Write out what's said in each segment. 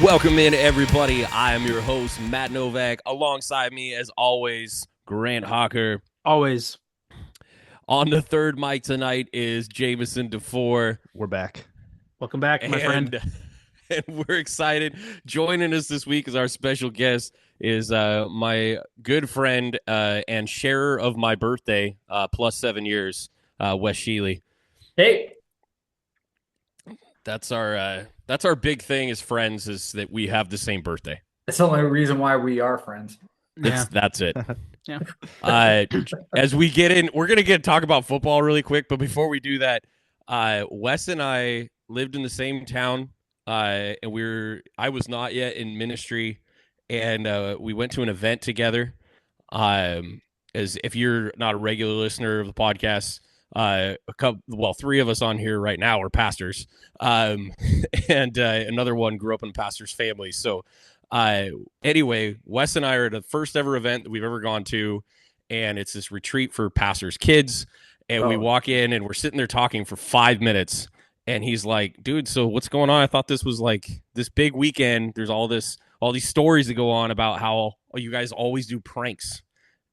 Welcome in, everybody. I am your host, Matt Novak. Alongside me, as always, Grant Hawker. Always. On the third mic tonight is Jamison DeFore. We're back. Welcome back, my friend. And we're excited. Joining us this week as our special guest is my good friend and sharer of my birthday, plus 7 years, Wes Sheely. Hey. That's our big thing as friends, is that we have the same birthday. That's the only reason why we are friends. That's it. Yeah. As we get in, we're gonna talk about football really quick, but before we do that, Wes and I lived in the same town, and I was not yet in ministry, and we went to an event together. As if you're not a regular listener of the podcast, three of us on here right now are pastors, and another one grew up in a pastor's family. So anyway, Wes and I are at the first ever event that we've ever gone to, and it's this retreat for pastors' kids. And we walk in and we're sitting there talking for 5 minutes, and he's like, dude, so what's going on? I thought this was like this big weekend. There's all these stories that go on about how you guys always do pranks.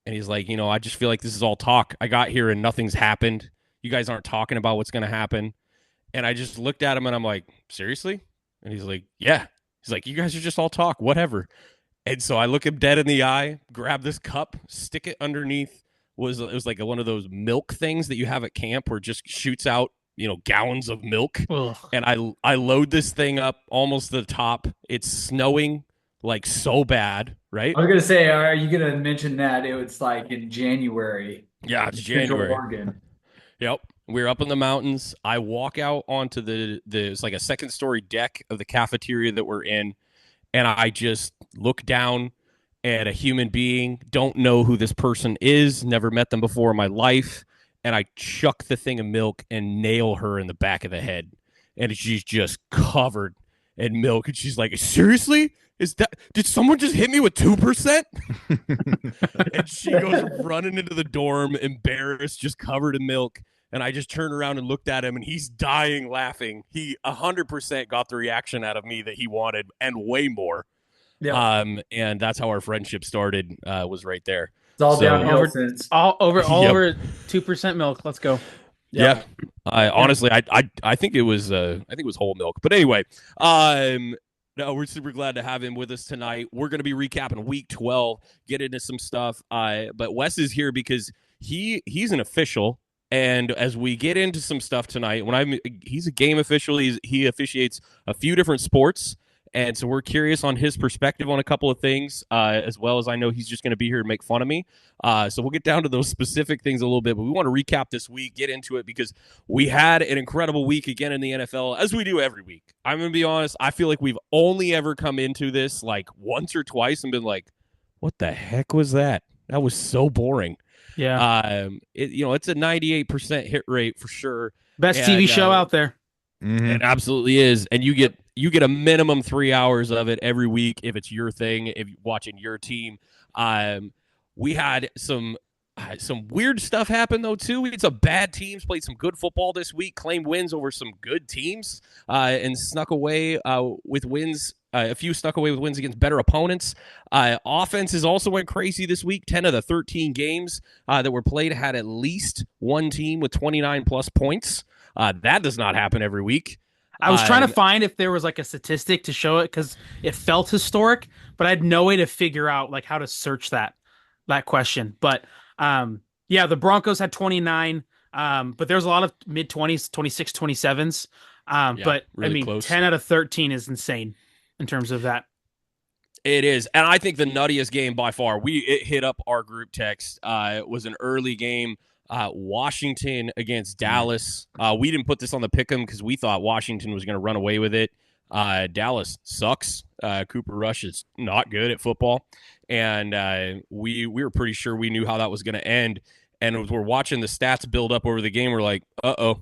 And he's like, I just feel like this is all talk. I got here and nothing's happened. You guys aren't talking about what's going to happen. And I just looked at him and I'm like, seriously? And he's like, yeah. He's like, you guys are just all talk, whatever. And so I look him dead in the eye, grab this cup, stick it underneath. It was like one of those milk things that you have at camp where it just shoots out, gallons of milk. Ugh. And I load this thing up almost to the top. It's snowing like so bad, right? I was gonna say, are you gonna mention that it was like in January? Yeah, it's in Central January. Oregon. Yep. We're up in the mountains. I walk out onto it's like a second story deck of the cafeteria that we're in. And I just look down at a human being, don't know who this person is, never met them before in my life. And I chuck the thing of milk and nail her in the back of the head. And she's just covered in milk. And she's like, seriously? Did someone just hit me with 2%? And she goes running into the dorm, embarrassed, just covered in milk. And I just turned around and looked at him, and he's dying laughing. He 100% got the reaction out of me that he wanted, and way more. Yeah, and that's how our friendship started. Was right there. it's all So- downhill since. All over Yep. 2% milk. Let's go. Yeah. Honestly, I think it was whole milk. But anyway, no, we're super glad to have him with us tonight. We're going to be recapping week 12, get into some stuff. But Wes is here because he's an official. And as we get into some stuff tonight, he's a game official. He officiates a few different sports. And so we're curious on his perspective on a couple of things, as well as I know he's just going to be here to make fun of me. So we'll get down to those specific things a little bit, but we want to recap this week, get into it, because we had an incredible week again in the NFL, as we do every week. I'm going to be honest. I feel like we've only ever come into this like once or twice and been like, what the heck was that? That was so boring. Yeah. It's a 98% hit rate for sure. Best TV show out there. It absolutely is. And you get a minimum 3 hours of it every week if it's your thing, if you're watching your team. We had some weird stuff happen, though, too. We had some bad teams played some good football this week, claimed wins over some good teams, and snuck away with wins. A few snuck away with wins against better opponents. Offenses also went crazy this week. 10 of the 13 games that were played had at least one team with 29-plus points. That does not happen every week. I was trying to find if there was like a statistic to show it because it felt historic, but I had no way to figure out like how to search that question. But the Broncos had 29, but there's a lot of mid-20s, 26, 27s. But really I mean, close. 10 out of 13 is insane in terms of that. It is, and I think the nuttiest game by far, it hit up our group text, was an early game, Washington against Dallas. We didn't put this on the pick'em because we thought Washington was going to run away with it. Dallas sucks. Cooper Rush is not good at football, and we were pretty sure we knew how that was going to end. And as we're watching the stats build up over the game, we're like, uh-oh.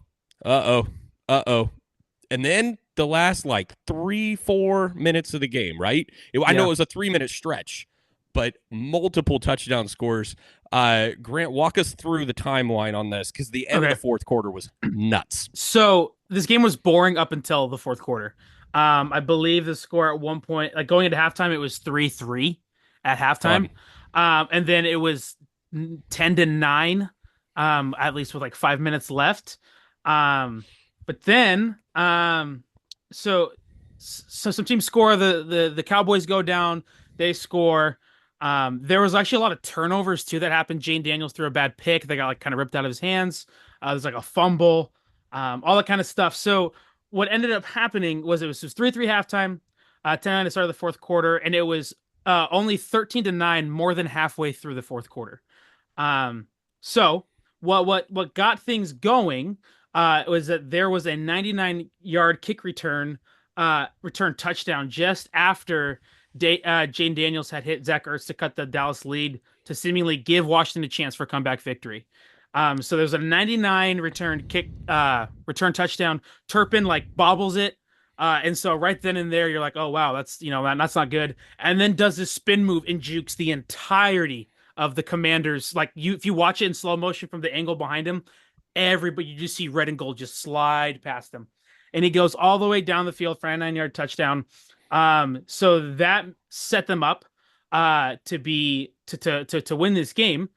And then the last like 3-4 minutes of the game, right? I know it was a 3-minute stretch, but multiple touchdown scores. Grant, walk us through the timeline on this, because the end of the fourth quarter was nuts. So this game was boring up until the fourth quarter. I believe the score at one point, like going into halftime, it was 3-3 at halftime. Fun. And then it was 10-9, at least with like 5 minutes left. But then, so some teams score, the Cowboys go down, they score. There was actually a lot of turnovers too that happened. Jane Daniels threw a bad pick. They got like kind of ripped out of his hands. There's like a fumble, all that kind of stuff. So what ended up happening was it was 3-3 halftime, 10-9 to start of the fourth quarter, and it was only 13-9 more than halfway through the fourth quarter. So what got things going was that there was a 99-yard kick return touchdown just after Jane Daniels had hit Zach Ertz to cut the Dallas lead to seemingly give Washington a chance for a comeback victory. So there's a 99 return touchdown. Turpin like bobbles it. And so right then and there, you're like, oh wow, that's not good. And then does this spin move and jukes the entirety of the Commanders. Like if you watch it in slow motion from the angle behind him, everybody you just see red and gold just slide past him, and he goes all the way down the field for a 9-yard touchdown. So that set them up to win this game.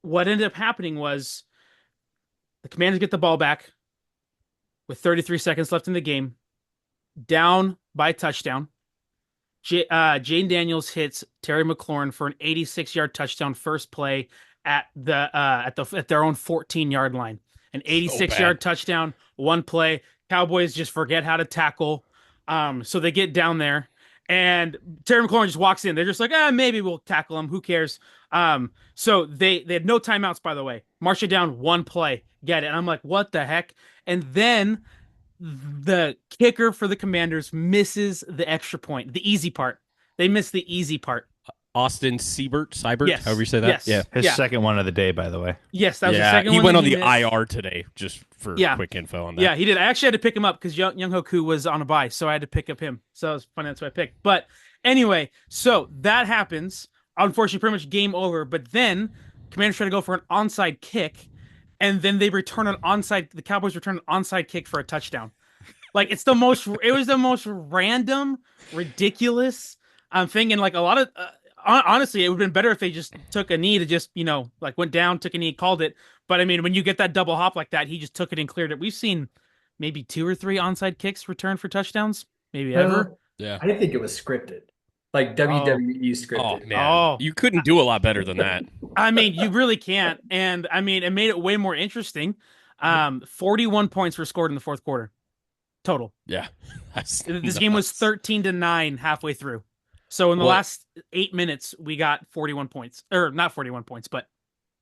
What ended up happening was the Commanders get the ball back with 33 seconds left in the game, down by touchdown. Jane Daniels hits Terry McLaurin for an 86-yard touchdown first play at their own 14-yard line. An 86-yard touchdown, one play. Cowboys just forget how to tackle. So they get down there, and Terry McLaurin just walks in. They're just like, maybe we'll tackle him. Who cares? So they had no timeouts, by the way. March it down, one play. Get it. And I'm like, what the heck? And then the kicker for the Commanders misses the extra point, the easy part. They missed the easy part. Austin Seibert, Yes. however you say that. Yes. His second one of the day, by the way. Yes, that was the second he one. went on that the missed. IR today, just for quick info on that. Yeah, he did. I actually had to pick him up because Young Hoku was on a bye, so I had to pick up him. So it was funny. That's what I picked. But anyway, so that happens. Unfortunately, pretty much game over. But then Commanders try to go for an onside kick, and then they return an onside. The Cowboys return an onside kick for a touchdown. Like it was the most random, ridiculous thing, and like a lot of. Honestly, it would have been better if they just took a knee to just, like went down, took a knee, called it. But I mean, when you get that double hop like that, he just took it and cleared it. We've seen maybe 2 or 3 onside kicks returned for touchdowns, maybe ever. Yeah. I think it was scripted, like WWE scripted. Oh man, you couldn't do a lot better than that. I mean, you really can't. And I mean, it made it way more interesting. 41 points were scored in the fourth quarter total. Yeah, this game was 13-9 halfway through. So in the last 8 minutes, we got 41 points, or not 41 points, but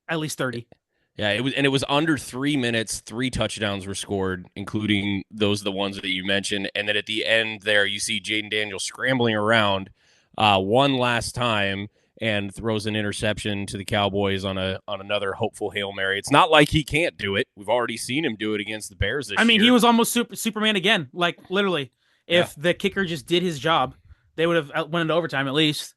at least 30. Yeah, it was under 3 minutes. 3 touchdowns were scored, including the ones that you mentioned. And then at the end there, you see Jaden Daniels scrambling around one last time and throws an interception to the Cowboys on another hopeful Hail Mary. It's not like he can't do it. We've already seen him do it against the Bears this year. I mean, he was almost Superman again. Like literally, if the kicker just did his job, they would have went into overtime at least.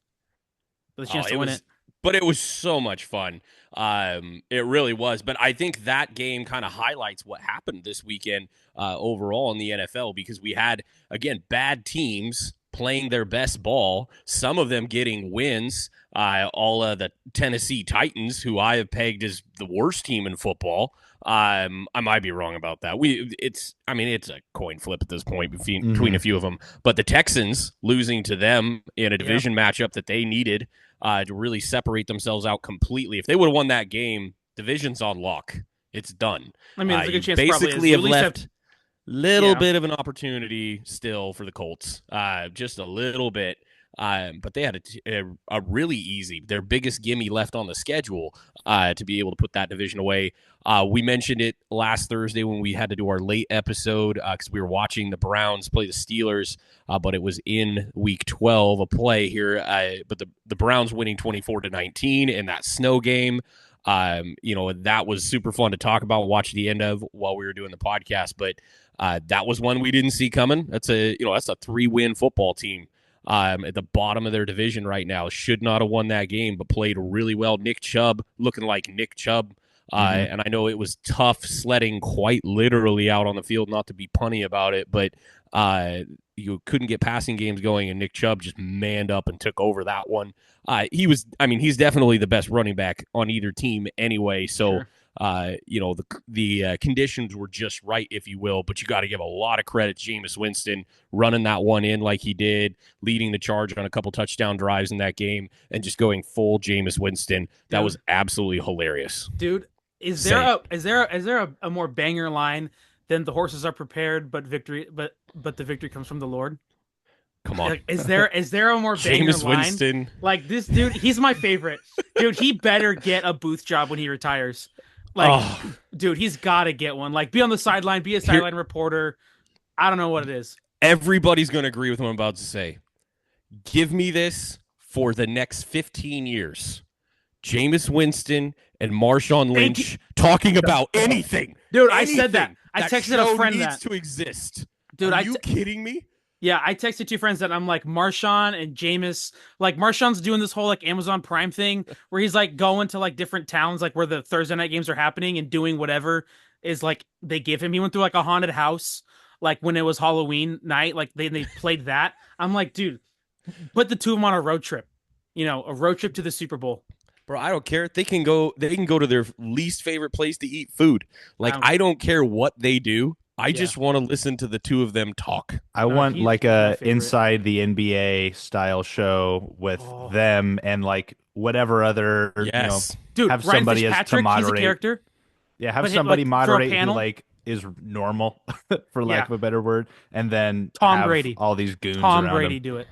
With a chance to win it. But it was so much fun. It really was. But I think that game kind of highlights what happened this weekend overall in the NFL, because we had, again, bad teams playing their best ball, some of them getting wins. All of the Tennessee Titans, who I have pegged as the worst team in football. I might be wrong about that. It's a coin flip at this point between a few of them. But the Texans losing to them in a division matchup that they needed to really separate themselves out completely. If they would have won that game, division's on lock. It's done. I mean, there's a good chance basically have left little bit of an opportunity still for the Colts, just a little bit. But they had a really easy, their biggest gimme left on the schedule to be able to put that division away. We mentioned it last Thursday when we had to do our late episode because we were watching the Browns play the Steelers, but it was in Week 12, a play here. But the Browns winning 24-19 in that snow game. That was super fun to talk about, watch the end of while we were doing the podcast. But that was one we didn't see coming. That's a 3-win football team. At the bottom of their division right now, should not have won that game, but played really well. Nick Chubb looking like Nick Chubb And I know it was tough sledding quite literally out on the field, not to be punny about it, but you couldn't get passing games going, and Nick Chubb just manned up and took over that one. He's definitely the best running back on either team anyway. So, Sure. The conditions were just right, if you will, but you got to give a lot of credit to Jameis Winston running that one in like he did, leading the charge on a couple touchdown drives in that game, and just going full Jameis Winston. That was absolutely hilarious. Dude, is there a more banger line than the horses are prepared, but the victory comes from the Lord? Come on. Like, is there a more banger Jameis line? Winston. Like, this dude, he's my favorite. Dude, he better get a booth job when he retires. Like, dude, he's got to get one. Like, be on the sideline, be a sideline reporter. I don't know what it is. Everybody's going to agree with what I'm about to say. Give me this for the next 15 years. Jameis Winston and Marshawn Lynch talking about anything. Dude, I said that. I texted a friend needs that. to exist. Dude, are you kidding me? Yeah, I texted two friends that I'm like, Marshawn and Jameis. Like, Marshawn's doing this whole like Amazon Prime thing where he's like going to like different towns, like where the Thursday night games are happening, and doing whatever is like they give him. He went through like a haunted house, like when it was Halloween night, like they played that. I'm like, dude, put the two of them on a road trip. A road trip to the Super Bowl. Bro, I don't care. They can go to their least favorite place to eat food. Like, I don't care what they do. I just want to listen to the two of them talk. I want like a inside the NBA style show with them and like whatever other dude, have Ryan somebody as to moderate. He's a character. Yeah, have somebody moderate who panel. like is normal, for lack of a better word, and then Tom Brady, all these goons. Tom around Brady him. do it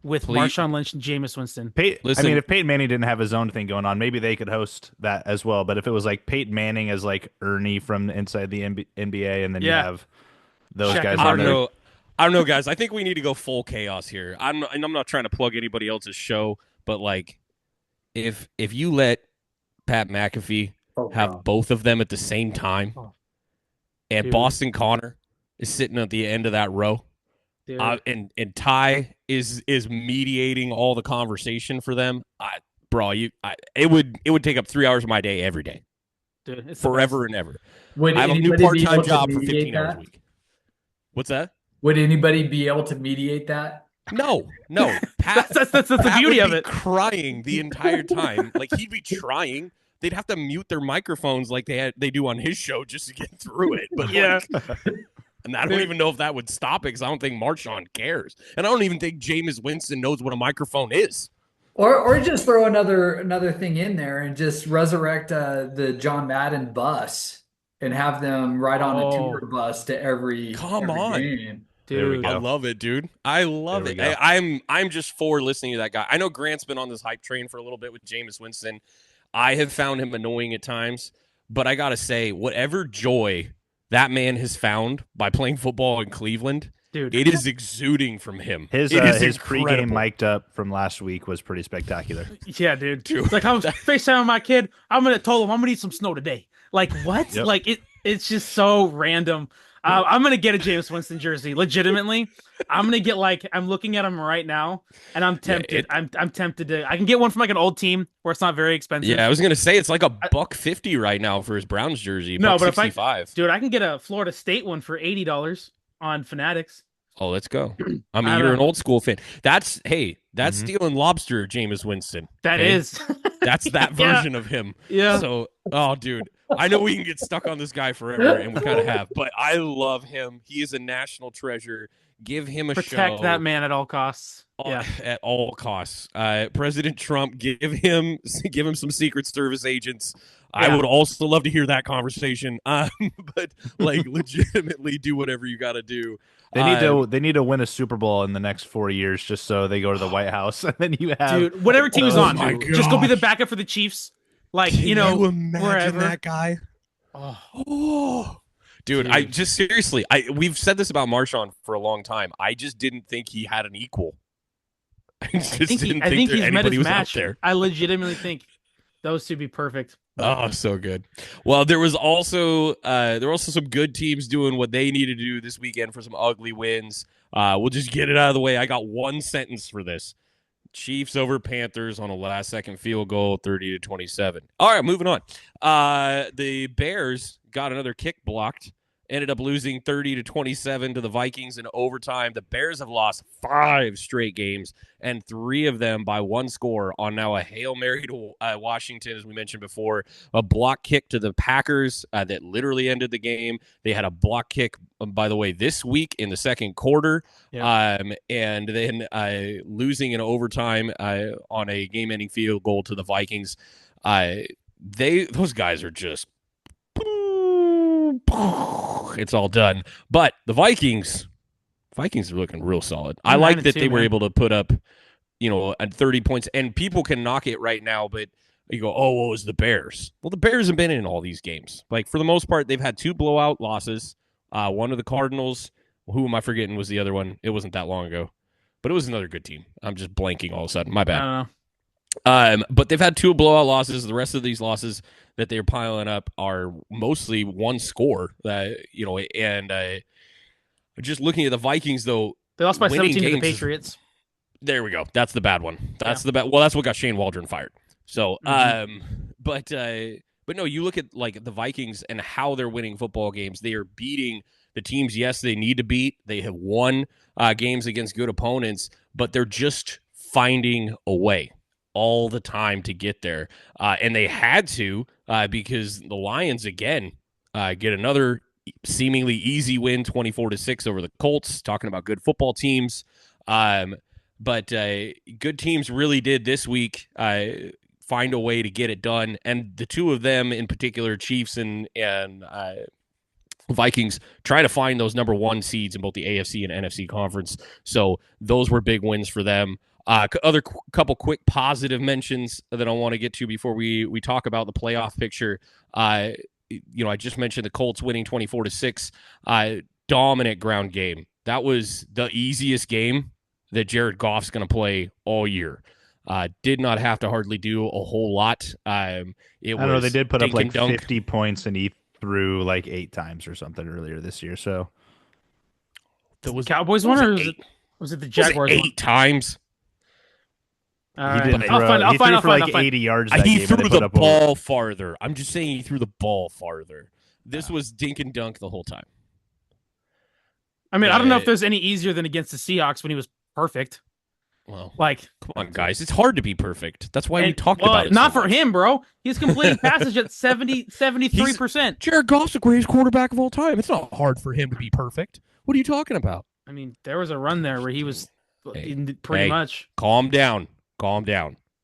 with Marshawn Lynch and Jameis Winston. I mean, if Peyton Manning didn't have his own thing going on, maybe they could host that as well. But if it was like Peyton Manning as like Ernie from inside the NBA, and then you have those guys. I don't know, guys. I think we need to go full chaos here. I'm not trying to plug anybody else's show, but like, if you let Pat McAfee have both of them at the same time, and Boston Connor is sitting at the end of that row, and Ty is mediating all the conversation for them, it would take up 3 hours of my day every day, dude, it's forever and ever. Would I have a new part-time job for 15 hours a week. What's that? Would anybody be able to mediate that? No. Pat, that's the beauty of it. Crying the entire time, like he'd be trying. They'd have to mute their microphones like they do on his show just to get through it. But and I don't even know if that would stop it because I don't think Marshawn cares, and I don't even think Jameis Winston knows what a microphone is. Or just throw another thing in there and just resurrect the John Madden bus and have them ride on a tour bus to every game. Dude, I love it, dude. I love it. I'm just for listening to that guy. I know Grant's been on this hype train for a little bit with Jameis Winston. I have found him annoying at times, but I gotta say, whatever joy that man has found by playing football in Cleveland, dude, it is exuding from him. His pregame mic'd up from last week was pretty spectacular. Yeah, dude. It's like I was FaceTiming my kid. I'm gonna need some snow today. Like what? Yep. Like it's just so random. I'm gonna get a Jameis Winston jersey. Legitimately, I'm gonna get I'm looking at him right now, and I'm tempted. I'm tempted to. I can get one from like an old team where it's not very expensive. Yeah, I was gonna say it's like $150 right now for his Browns jersey. No, but $65. Dude, I can get a Florida State one for $80 on Fanatics. Oh, let's go. I mean, you're an old school fan. That's stealing lobster, Jameis Winston. That is. That's that version of him. Yeah. So, dude, I know we can get stuck on this guy forever, and we kind of have, but I love him. He is a national treasure. Give him a show. Protect that man at all costs. At all costs. President Trump, give him some Secret Service agents. Yeah. I would also love to hear that conversation. But like legitimately do whatever you got to do. They need to win a Super Bowl in the next 4 years just so they go to the White House, and then you have whatever team is on. Just go be the backup for the Chiefs. Like, Can you imagine wherever. that guy? Oh. Dude, I just seriously, we've said this about Marshawn for a long time. I just didn't think he had an equal. I think he's met his match. I legitimately think those two be perfect. Oh, so good. Well, there were also some good teams doing what they needed to do this weekend for some ugly wins. We'll just get it out of the way. I got one sentence for this. Chiefs over Panthers on a last-second field goal, 30-27. All right, moving on. The Bears got another kick blocked. Ended up losing 30-27 to the Vikings in overtime. The Bears have lost 5 straight games, and 3 of them by 1 score on now a Hail Mary to Washington, as we mentioned before. A block kick to the Packers that literally ended the game. They had a block kick, by the way, this week in the second quarter. Yep. And then losing in overtime on a game-ending field goal to the Vikings. Those guys are just... it's all done. But the Vikings are looking real solid. I like that they were able to put up, 30 points. And people can knock it right now, but you go, oh, what was the Bears? Well, the Bears have been in all these games. Like, for the most part, they've had 2 blowout losses. One of the Cardinals. Who am I forgetting was the other one? It wasn't that long ago. But it was another good team. I'm just blanking all of a sudden. My bad. I don't know. But they've had 2 blowout losses. The rest of these losses that they're piling up are mostly 1 score. And just looking at the Vikings, though, they lost by 17 to the Patriots. There we go. That's the bad one. That's the bad. Well, that's what got Shane Waldron fired. So, but no, you look at like the Vikings and how they're winning football games. They are beating the teams. Yes, they need to beat. They have won games against good opponents, but they're just finding a way all the time to get there. And they had to because the Lions, again, get another seemingly easy win, 24-6 over the Colts, talking about good football teams. But good teams really did this week find a way to get it done. And the 2 of them in particular, Chiefs and Vikings, try to find those number 1 seeds in both the AFC and NFC conference. So those were big wins for them. Couple quick positive mentions that I want to get to before we talk about the playoff picture. I just mentioned the Colts winning 24-6. Dominant ground game. That was the easiest game that Jared Goff's going to play all year. Did not have to hardly do a whole lot. I don't know. They did put up like 50 points, and he threw like 8 times or something earlier this year. So the Cowboys one, or was it the Jaguars? Was it 8 times. He didn't throw. He threw for like 80 yards. That he game threw the ball farther. I'm just saying he threw the ball farther. This was dink and dunk the whole time. I mean, I don't know if there's any easier than against the Seahawks when he was perfect. Well, like, come on, guys. It's hard to be perfect. That's why we talked about it. Not for him, bro. He's completing passes at 73%. Jared Goff's the greatest quarterback of all time. It's not hard for him to be perfect. What are you talking about? I mean, there was a run there where he was pretty much. Calm down.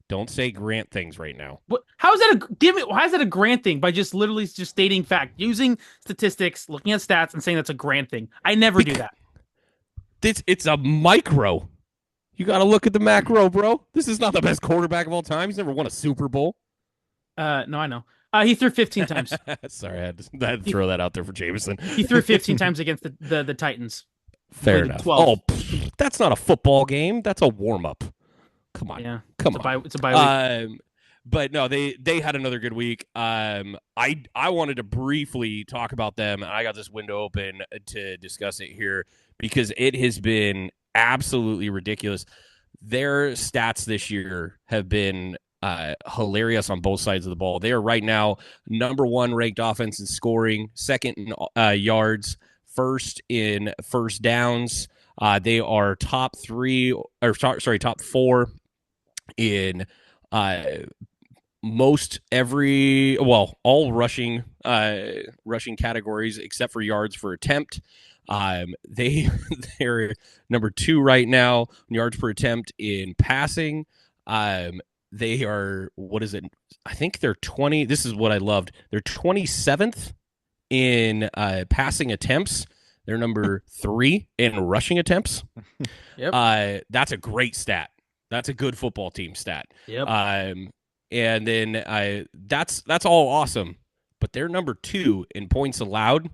Don't say Grant things right now. What? How is that why is that a Grant thing? By just literally just stating fact, using statistics, looking at stats, and saying that's a Grant thing. I never do that. It's a micro. You got to look at the macro, bro. This is not the best quarterback of all time. He's never won a Super Bowl. No, I know. He threw 15 times. Sorry, I had to throw that out there for Jamison. He threw 15 times against the Titans. Fair enough. 12. Oh, that's not a football game. That's a warm-up. Come on. Yeah. Come on. It's a bye week. But no, they had another good week. I wanted to briefly talk about them. I got this window open to discuss it here because it has been absolutely ridiculous. Their stats this year have been hilarious on both sides of the ball. They are right now number 1 ranked offense in scoring, 2nd in yards, 1st in first downs. They are top 4 in all rushing categories except for yards per attempt. They're number 2 right now in yards per attempt in passing. They are, what is it? I think they're 20. This is what I loved. They're 27th in passing attempts. They're number 3 in rushing attempts. Yep. That's a great stat. That's a good football team stat. Yep. And then that's all awesome. But they're number 2 in points allowed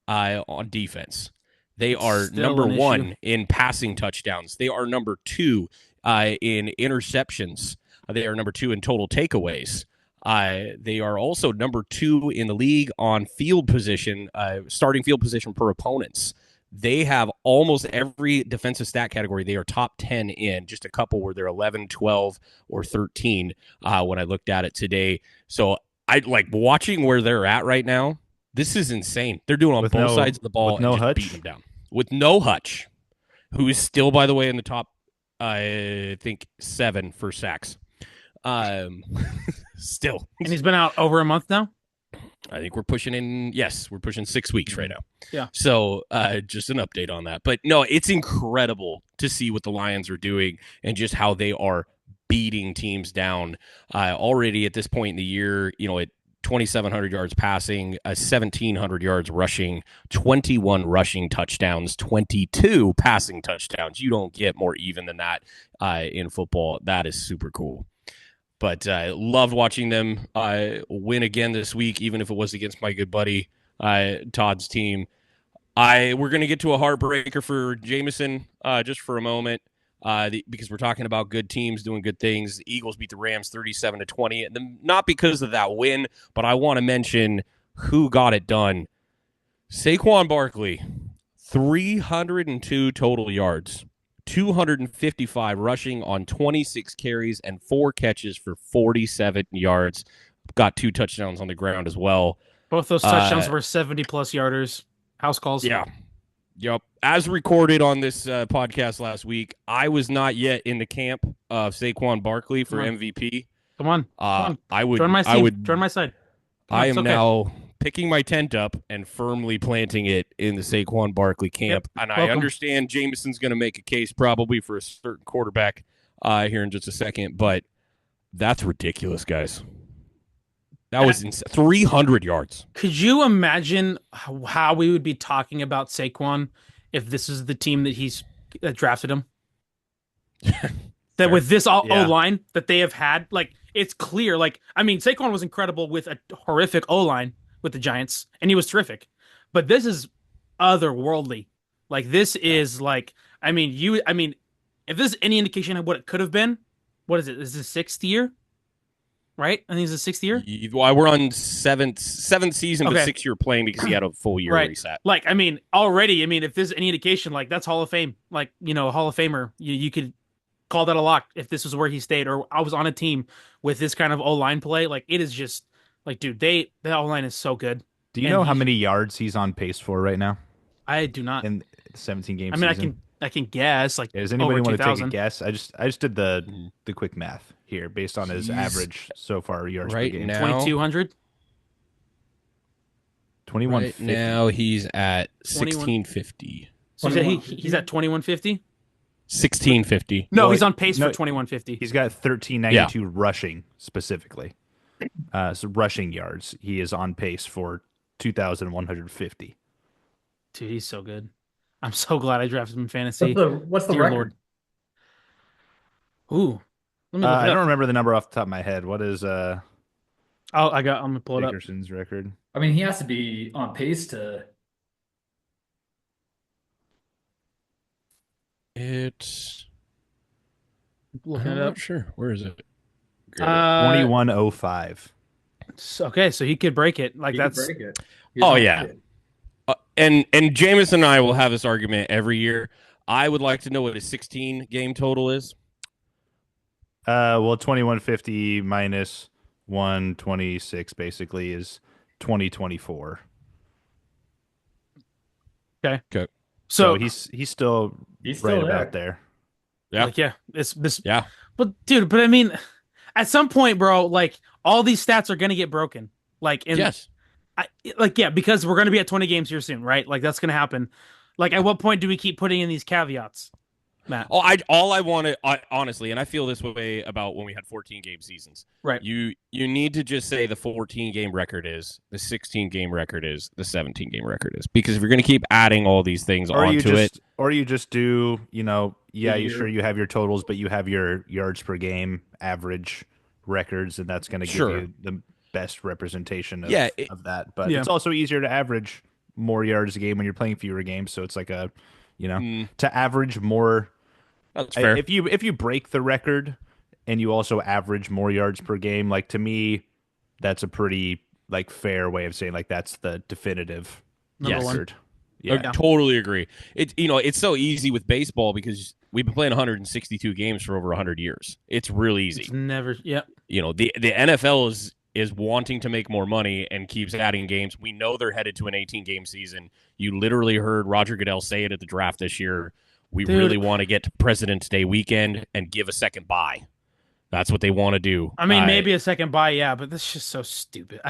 on defense. They are number 1 in passing touchdowns. They are number 2 in interceptions. They are number 2 in total takeaways. They are also number 2 in the league on field position, starting field position per opponents. They have almost every defensive stat category. They are top 10 in, just a couple where they're 11, 12, or 13 when I looked at it today. So I like watching where they're at right now. This is insane. They're doing on both sides of the ball and just beating them down. With no Hutch, who is still, by the way, in the top, I think, 7 for sacks. Still. And he's been out over a month now? I think we're pushing 6 weeks right now. Yeah. So just an update on that. But no, it's incredible to see what the Lions are doing and just how they are beating teams down already at this point in the year, at 2,700 yards passing, 1,700 yards rushing, 21 rushing touchdowns, 22 passing touchdowns. You don't get more even than that in football. That is super cool. But I loved watching them win again this week, even if it was against my good buddy Todd's team. We're going to get to a heartbreaker for Jamison just for a moment because we're talking about good teams doing good things. The Eagles beat the Rams 37-20, and not because of that win, but I want to mention who got it done. Saquon Barkley, 302 total yards. 255 rushing on 26 carries and 4 catches for 47 yards. Got 2 touchdowns on the ground as well. Both those touchdowns were 70-plus yarders. House calls. Yeah. Yep. As recorded on this podcast last week, I was not yet in the camp of Saquon Barkley for MVP. Come on. I would join my side. I am now picking my tent up and firmly planting it in the Saquon Barkley camp. Yep. And I understand Jamison's going to make a case probably for a certain quarterback here in just a second, but that's ridiculous, guys. That was insane. 300 yards. Could you imagine how we would be talking about Saquon if this is the team that drafted him? That with this O-line that they have had, like, it's clear. Like, I mean, Saquon was incredible with a horrific O-line with the Giants, and he was terrific. But this is otherworldly. Like, this is like, if this is any indication of what it could have been, what is it? This is the 6th year? Right? I think it's the 6th year. Well, we're on seventh season, but 6 year playing because he had a full year reset. Like, already, if there's any indication, like, that's Hall of Fame. Like, Hall of Famer. You could call that a lock if this was where he stayed, or I was on a team with this kind of O-line play. Like, it is just like, dude, the O-line is so good. Do you know how many yards he's on pace for right now? I do not. In 17 games. season? I can guess. Like, does anybody want to take a guess? I just did the quick math here based on his average so far yards per game. Now, 2,200. 2150. Right now he's at 1650. So he's at 2150. 1650. No, he's on pace for 2150. He's got 1392 rushing specifically. So rushing yards, he is on pace for 2,150. Dude, he's so good. I'm so glad I drafted him in fantasy. What's the record? Lord. Ooh. I don't remember the number off the top of my head. What is I'm gonna pull it up. Dickerson's record? He has to be on pace to. It's looking it up. Sure. Where is it? 2105. Okay, so he could break it. Like, that's break it. Yeah. And Jamison and I will have this argument every year. I would like to know what his 16 game total is. 2150 minus 126 basically is 2024. Okay. So he's still right about there. Yeah. Like, it's this. Yeah. But dude, at some point, bro, like, all these stats are gonna get broken. Like, yes. Because we're going to be at 20 games here soon, right? Like, that's going to happen. Like, at what point do we keep putting in these caveats, Matt? Honestly, and I feel this way about when we had 14 game seasons. Right. You need to just say the 14 game record is, the 16 game record is, the 17 game record is, because if you're going to keep adding all these things onto it, or you just do, you have your totals, but you have your yards per game average records, and that's going to give you the best representation of that. But it's also easier to average more yards a game when you're playing fewer games, so it's like to average more. That's fair. If you break the record and you also average more yards per game, like, to me, that's a pretty, like, fair way of saying, like, that's the definitive record. I totally agree. It's so easy with baseball because we've been playing 162 games for over 100 years. It's real easy. It's never, the NFL is wanting to make more money and keeps adding games. We know they're headed to an 18-game season. You literally heard Roger Goodell say it at the draft this year. We really want to get to President's Day weekend and give a second bye. That's what they want to do. I mean, maybe a second bye, but this is just so stupid.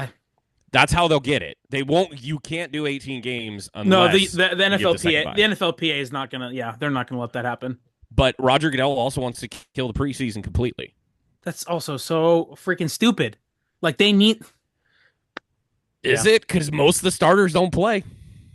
That's how they'll get it. They won't. You can't do 18 games unless the NFLPA. The NFLPA is not gonna. Yeah, they're not gonna let that happen. But Roger Goodell also wants to kill the preseason completely. That's also so freaking stupid. Like they need. Is it? Because most of the starters don't play.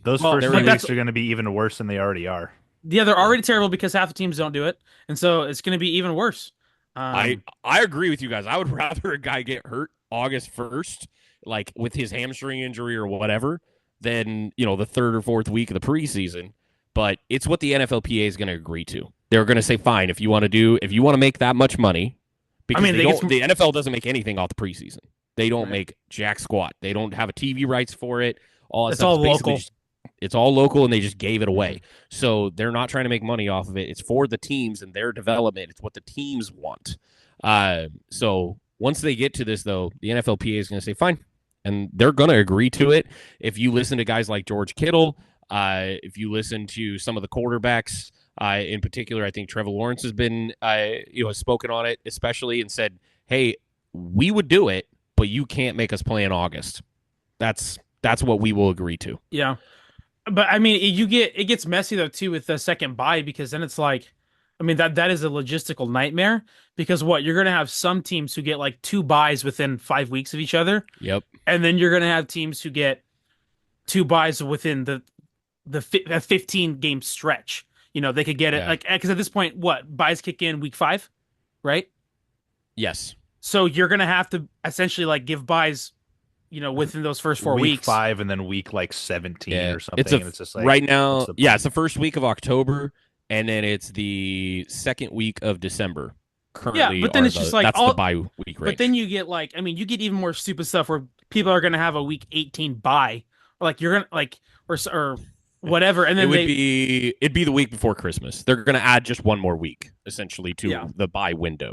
Those first 3 weeks are going to be even worse than they already are. Yeah, they're already terrible because half the teams don't do it, and so it's going to be even worse. I agree with you guys. I would rather a guy get hurt August 1st, like with his hamstring injury or whatever, than the third or fourth week of the preseason. But it's what the NFLPA is going to agree to. They're going to say, fine, if you want to make that much money, because the NFL doesn't make anything off the preseason. They don't make jack squat. They don't have a TV rights for it. It's all local. It's all local, and they just gave it away. So they're not trying to make money off of it. It's for the teams and their development. It's what the teams want. So once they get to this, though, the NFLPA is going to say, fine. And they're going to agree to it. If you listen to guys like George Kittle, if you listen to some of the quarterbacks, in particular, I think Trevor Lawrence has been, has spoken on it, especially, and said, hey, we would do it, but you can't make us play in August. That's what we will agree to. Yeah. But I mean, it gets messy though too with the second bye, because then it's like, I mean, that is a logistical nightmare, because you're going to have some teams who get like 2 byes within 5 weeks of each other. Yep. And then you're going to have teams who get 2 byes within the 15-game stretch. They could get it because at this point, byes kick in week 5, right? Yes. So you're going to have to essentially like give byes, within those first 4 weeks. Week 5 and then week like 17 or something. It's just like right now. It's the first week of October, and then it's the second week of December. Currently, but then it's just like that's the bye week, right? But then you get you get even more stupid stuff where people are going to have a week 18 bye, or like you're gonna or whatever, and then it'd be the week before Christmas. They're going to add just one more week essentially to the bye window.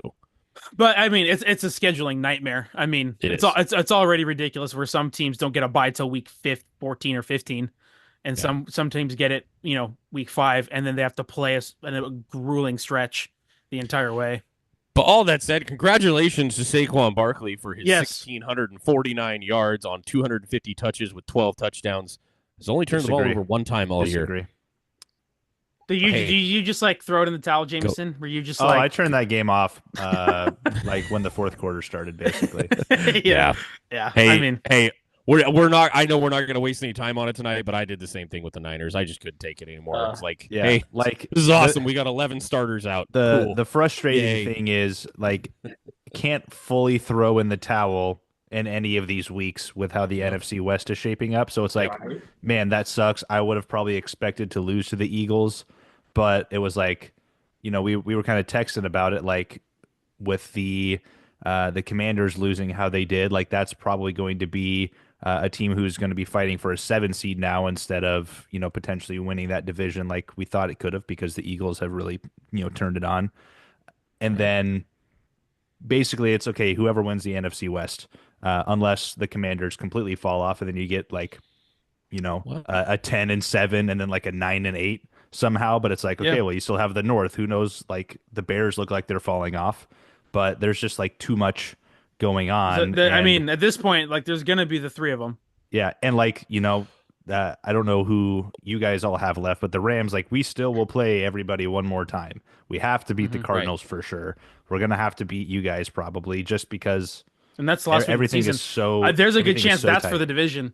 But I mean, it's a scheduling nightmare. I mean, it's already ridiculous where some teams don't get a bye till week 14 or 15, and some teams get it, week 5, and then they have to play a grueling stretch the entire way. But all that said, congratulations to Saquon Barkley for his 1,649 yards on 250 touches with 12 touchdowns. He's only turned the ball over one time all year. Do you just like throw it in the towel, Jamison? Were you just I turned that game off like when the fourth quarter started, basically. Yeah. Hey, we're not. I know we're not going to waste any time on it tonight, but I did the same thing with the Niners. I just couldn't take it anymore. It's like, hey, this is awesome. We got 11 starters out. The frustrating thing is like can't fully throw in the towel in any of these weeks with how the NFC West is shaping up. So it's like, man, that sucks. I would have probably expected to lose to the Eagles, but it was like, we were kind of texting about it, like with the Commanders losing how they did, like that's probably going to be a team who's going to be fighting for a 7 seed now instead of, potentially winning that division like we thought it could have, because the Eagles have really, turned it on. And then basically it's okay, whoever wins the NFC West, unless the Commanders completely fall off, and then you get like, a 10-7 and then like a 9-8 somehow. But it's like, okay, well, you still have the North. Who knows? Like the Bears look like they're falling off, but there's just like too much going on. I mean, at this point, like there's gonna be the 3 of them. Yeah, and like I don't know who you guys all have left, but the Rams, like we still will play everybody one more time. We have to beat the Cardinals for sure. We're gonna have to beat you guys probably, just because. And that's the last week everything of the is so. There's a good chance that's tight for the division.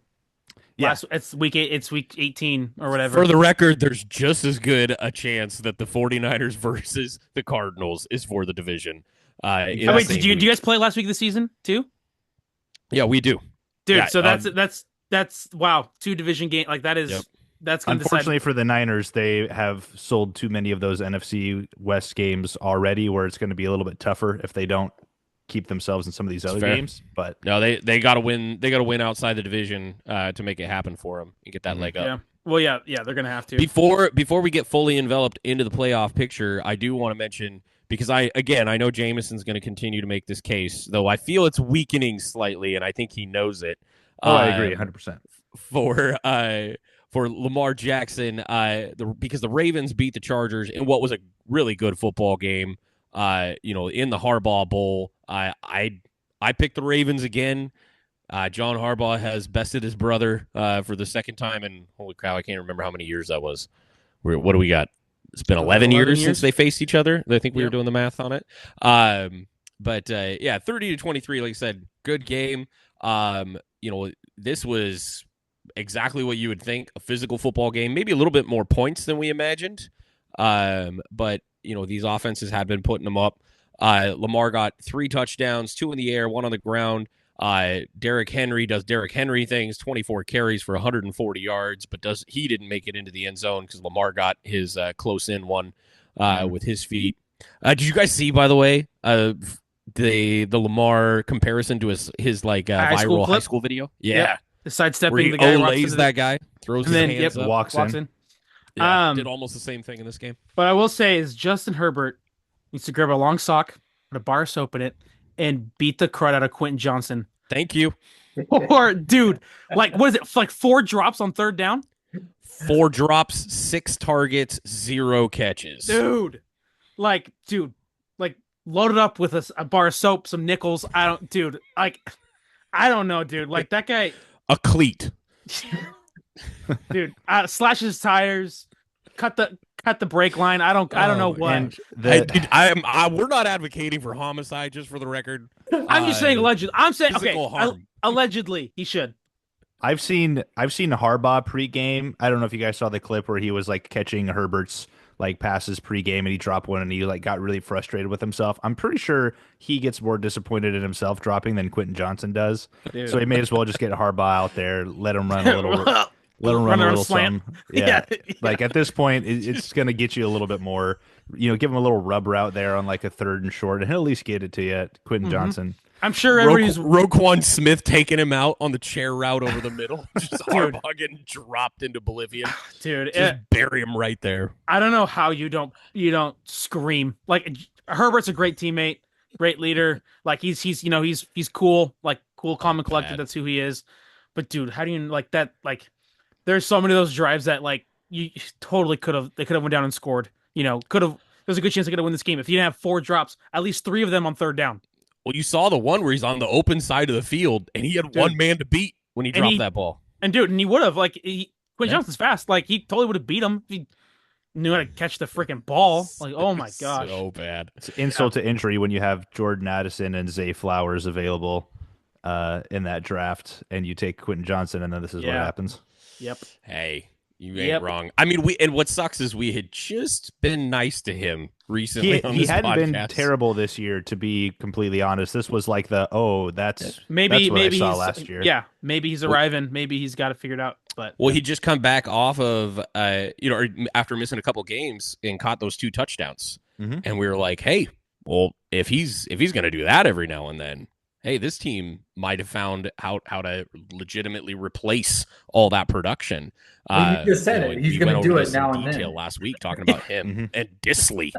Yeah, it's week 8. It's week 18 or whatever. For the record, there's just as good a chance that the 49ers versus the Cardinals is for the division. Wait, did you guys play last week of the season too? Yeah, we do, dude. Yeah, so that's wow, 2 division game like that is. Yep. That's unfortunately for the Niners, they have sold too many of those NFC West games already, where it's going to be a little bit tougher if they don't keep themselves in some of these other games. But no, they got to win. They got to win outside the division to make it happen for them and get that leg up. Well, yeah, they're gonna have to. Before we get fully enveloped into the playoff picture, I do want to mention, because I know Jamison's going to continue to make this case, though I feel it's weakening slightly, and I think he knows it. I agree 100%. For Lamar Jackson, because the Ravens beat the Chargers in what was a really good football game. In the Harbaugh Bowl, I picked the Ravens again. John Harbaugh has bested his brother for the second time in, holy cow, I can't remember how many years that was. What do we got? It's been 11 years since they faced each other. I think we were doing the math on it. 30-23, like I said, good game. This was exactly what you would think, a physical football game, maybe a little bit more points than we imagined. But these offenses have been putting them up. Lamar got 3 touchdowns, 2 in the air, 1 on the ground. Derrick Henry does Derrick Henry things, 24 carries for 140 yards, but he didn't make it into the end zone because Lamar got his close in one with his feet. Did you guys see, by the way, the Lamar comparison to his viral high school video? Yeah. Yep. The sidestepping, where he the guy olays that guy, throws his hands up, walks in. Yeah, did almost the same thing in this game. But I will say is Justin Herbert needs to grab a long sock, put a bar of soap in it, and beat the crud out of Quentin Johnson. Thank you. Or, dude, what is it? Like 4 drops on 3rd down? 4 drops, 6 targets, 0 catches. Dude, loaded up with a bar of soap, some nickels. I don't know, dude. Like that guy. A cleat. Dude, slashes his tires, cut the brake line. I don't know what. We're not advocating for homicide, just for the record. I'm just saying allegedly. I'm saying harm. Allegedly he should. I've seen Harbaugh pregame. I don't know if you guys saw the clip where he was catching Herbert's passes pregame and he dropped one and he got really frustrated with himself. I'm pretty sure he gets more disappointed in himself dropping than Quentin Johnson does. Dude. So he may as well just get Harbaugh out there, let him run a little. Let him run a little slant. Yeah. At this point, it's going to get you a little bit more. Give him a little rub route there on a 3rd and short, and he'll at least get it to you, Quentin Johnson. I'm sure everybody's Roquan Smith taking him out on the chair route over the middle. Just Harbaugh getting dropped into oblivion. Dude, just bury him right there. I don't know how you don't scream. Herbert's a great teammate, great leader. He's cool, cool, calm, and collected. That's who he is. But dude, how do you that? There's so many of those drives that you totally could have went down and scored. There's a good chance they could have won this game if you didn't have 4 drops, at least 3 of them on 3rd down. Well, you saw the one where he's on the open side of the field and he had one man to beat when he dropped that ball. And he would have Quentin Johnson's fast. He totally would have beat him if he knew how to catch the freaking ball. Oh my gosh, so bad. It's insult to injury when you have Jordan Addison and Zay Flowers available in that draft, and you take Quentin Johnson, and then this is what happens. Yep. Hey, you ain't wrong. I mean, and what sucks is we had just been nice to him recently. He hadn't been terrible this year, to be completely honest. This was that's maybe what I saw last year. Yeah, maybe he's arriving. Maybe he's got it figured out. But he just come back off of after missing a couple games and caught those 2 touchdowns, and we were like, hey, well, if he's gonna do that every now and then, hey, this team might have found how to legitimately replace all that production. You just said it. He's going to do it now and then. Last week, talking about him and Disley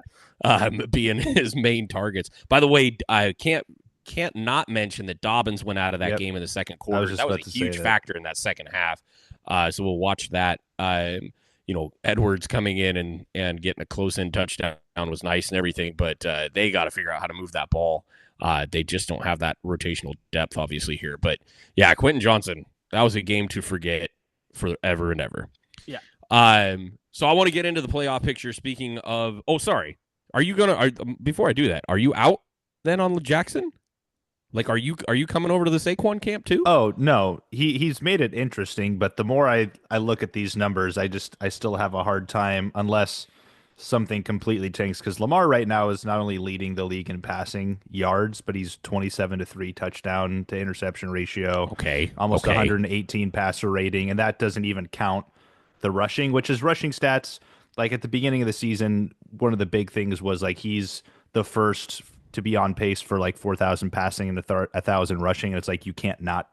being his main targets. By the way, I can't not mention that Dobbins went out of that game in the second quarter. That was a huge factor in that second half. So we'll watch that. Edwards coming in and getting a close-in touchdown was nice and everything, but they got to figure out how to move that ball. They just don't have that rotational depth, obviously, here. But, yeah, Quentin Johnson, that was a game to forget forever and ever. Yeah. So I want to get into the playoff picture. Speaking of – sorry. Before I do that, are you out then on Jackson? Are you coming over to the Saquon camp too? Oh, no. He's made it interesting, but the more I look at these numbers, I still have a hard time unless – something completely tanks, because Lamar right now is not only leading the league in passing yards, but he's 27-3 touchdown to interception ratio. Okay. Almost 118 passer rating, and that doesn't even count the rushing, which is rushing stats. At the beginning of the season, one of the big things was he's the first to be on pace for 4,000 passing and 1,000 rushing. And it's you can't not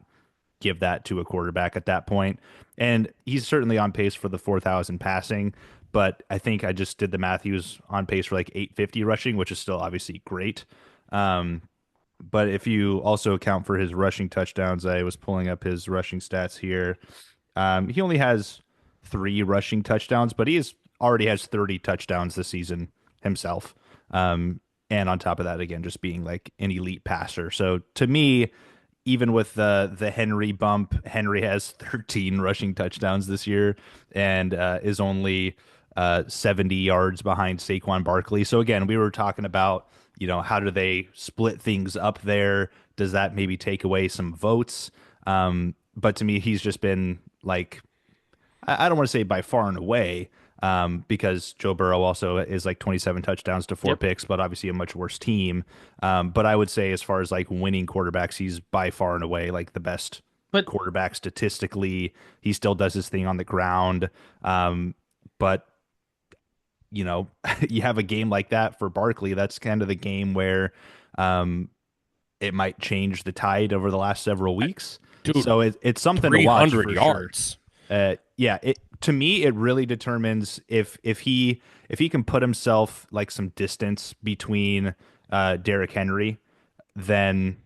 give that to a quarterback at that point. And he's certainly on pace for the 4,000 passing, but I think I just did the math. He was on pace for like 850 rushing, which is still obviously great. But if you also account for his rushing touchdowns, I was pulling up his rushing stats here. He only has 3 rushing touchdowns, but already has 30 touchdowns this season himself. And on top of that, again, just being like an elite passer. So to me, even with the Henry bump, Henry has 13 rushing touchdowns this year and is only 70 yards behind Saquon Barkley. So again, we were talking about, how do they split things up there? Does that maybe take away some votes? But to me, he's just been like, I don't want to say by far and away, because Joe Burrow also is like 27 touchdowns to 4 picks, but obviously a much worse team. But I would say as far as like winning quarterbacks, he's by far and away like the best quarterback statistically. He still does his thing on the ground. But you have a game like that for Barkley. That's kind of the game where it might change the tide over the last several weeks. Dude, so it's something to watch for yards. Sure. To me, it really determines if he can put himself like some distance between Derrick Henry, then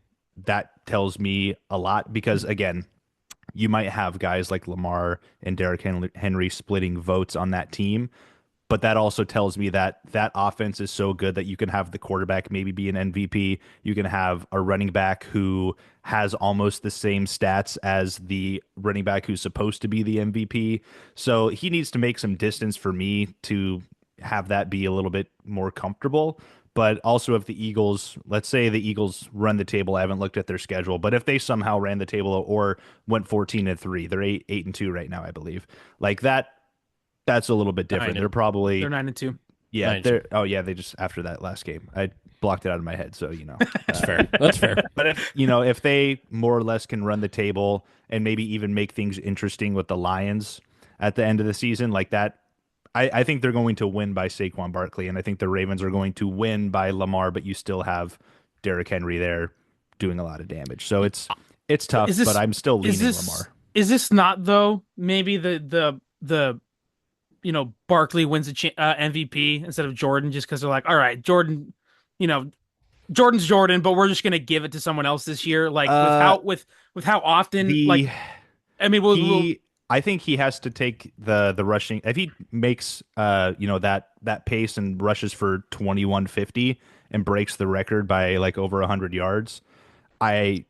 that tells me a lot, because again, you might have guys like Lamar and Derrick Henry splitting votes on that team. But that also tells me that that offense is so good that you can have the quarterback maybe be an MVP. You can have a running back who has almost the same stats as the running back who's supposed to be the MVP. So he needs to make some distance for me to have that be a little bit more comfortable. But also if the Eagles, let's say the Eagles run the table, I haven't looked at their schedule, but if they somehow ran the table or went 14-3, they're 8-2 right now, I believe. Like that's a little bit different. They're 9-2. Yeah, they just after that last game. I blocked it out of my head, so That's fair. That's fair. But if they more or less can run the table and maybe even make things interesting with the Lions at the end of the season, like that, I think they're going to win by Saquon Barkley, and I think the Ravens are going to win by Lamar, but you still have Derrick Henry there doing a lot of damage. So it's tough, but I'm still leaning Lamar. Is this not though maybe the Barkley wins MVP instead of Jordan, just because they're like, all right, Jordan, Jordan's Jordan, but we're just gonna give it to someone else this year. Like with how often, I think he has to take the rushing. If he makes that pace and rushes for 2150 and breaks the record by like over 100 yards, I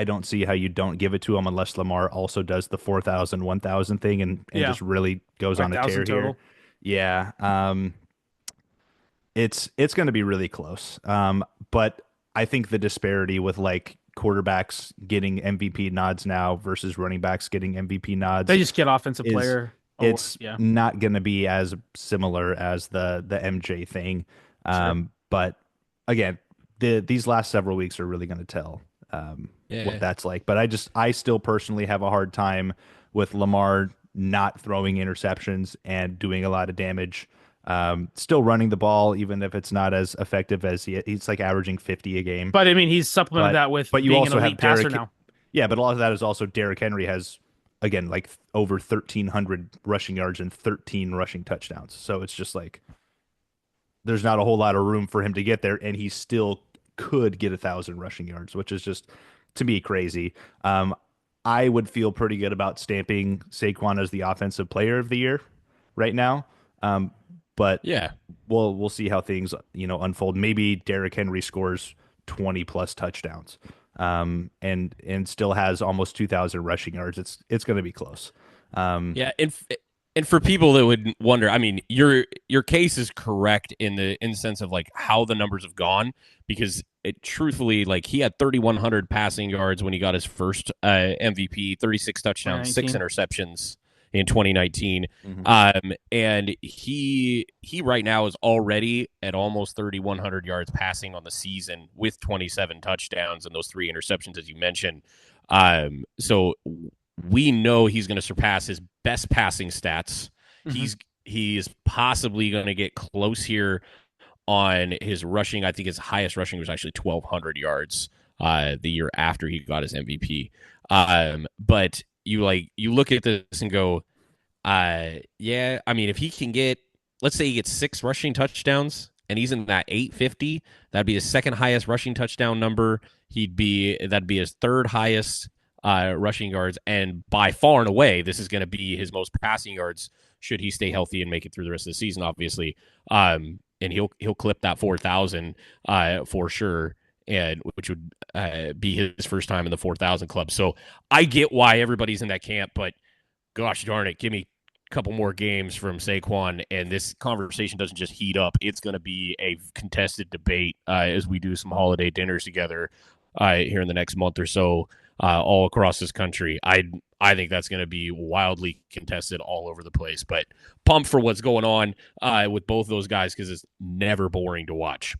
don't see how you don't give it to him unless Lamar also does the 4,000, 1,000 thing and just really goes on a tear here. Total. Yeah. It's going to be really close. But I think the disparity with like quarterbacks getting MVP nods now versus running backs getting MVP nods, they just get offensive player. It's not going to be as similar as the MJ thing. Sure. But again, these last several weeks are really going to tell what that's like. But I still personally have a hard time with Lamar not throwing interceptions and doing a lot of damage. Still running the ball, even if it's not as effective as he's like averaging 50 a game. But I mean, he's supplemented that with you being also an elite passer now. Yeah, but a lot of that is also Derrick Henry has, again, like over 1,300 rushing yards and 13 rushing touchdowns. So it's just like there's not a whole lot of room for him to get there, and he still could get 1,000 rushing yards, which is just, to me, crazy. I would feel pretty good about stamping Saquon as the offensive player of the year right now. But yeah, we'll see how things unfold. Maybe Derrick Henry scores 20 plus touchdowns, and still has almost 2,000 rushing yards. It's going to be close. And for people that would wonder, I mean, your case is correct in the sense of like how the numbers have gone, because it truthfully, like, he had 3,100 passing yards when he got his first MVP, 36 touchdowns, 6 interceptions in 2019. Mm-hmm. And he right now is already at almost 3,100 yards passing on the season with 27 touchdowns and those 3 interceptions, as you mentioned. So we know he's going to surpass his best passing stats. Mm-hmm. He's possibly going to get close here on his rushing. I think his highest rushing was actually 1,200 yards the year after he got his MVP. But you look at this and go, yeah, I mean, if he can get, let's say he gets 6 rushing touchdowns and he's in that 850, that'd be his second highest rushing touchdown number. That'd be his third highest rushing yards, and by far and away, this is going to be his most passing yards should he stay healthy and make it through the rest of the season, obviously. And he'll clip that 4,000 for sure, and which would be his first time in the 4,000 club. So I get why everybody's in that camp, but gosh darn it, give me a couple more games from Saquon, and this conversation doesn't just heat up. It's going to be a contested debate as we do some holiday dinners together here in the next month or so, all across this country. I think that's going to be wildly contested all over the place, but pumped for what's going on with both those guys because it's never boring to watch.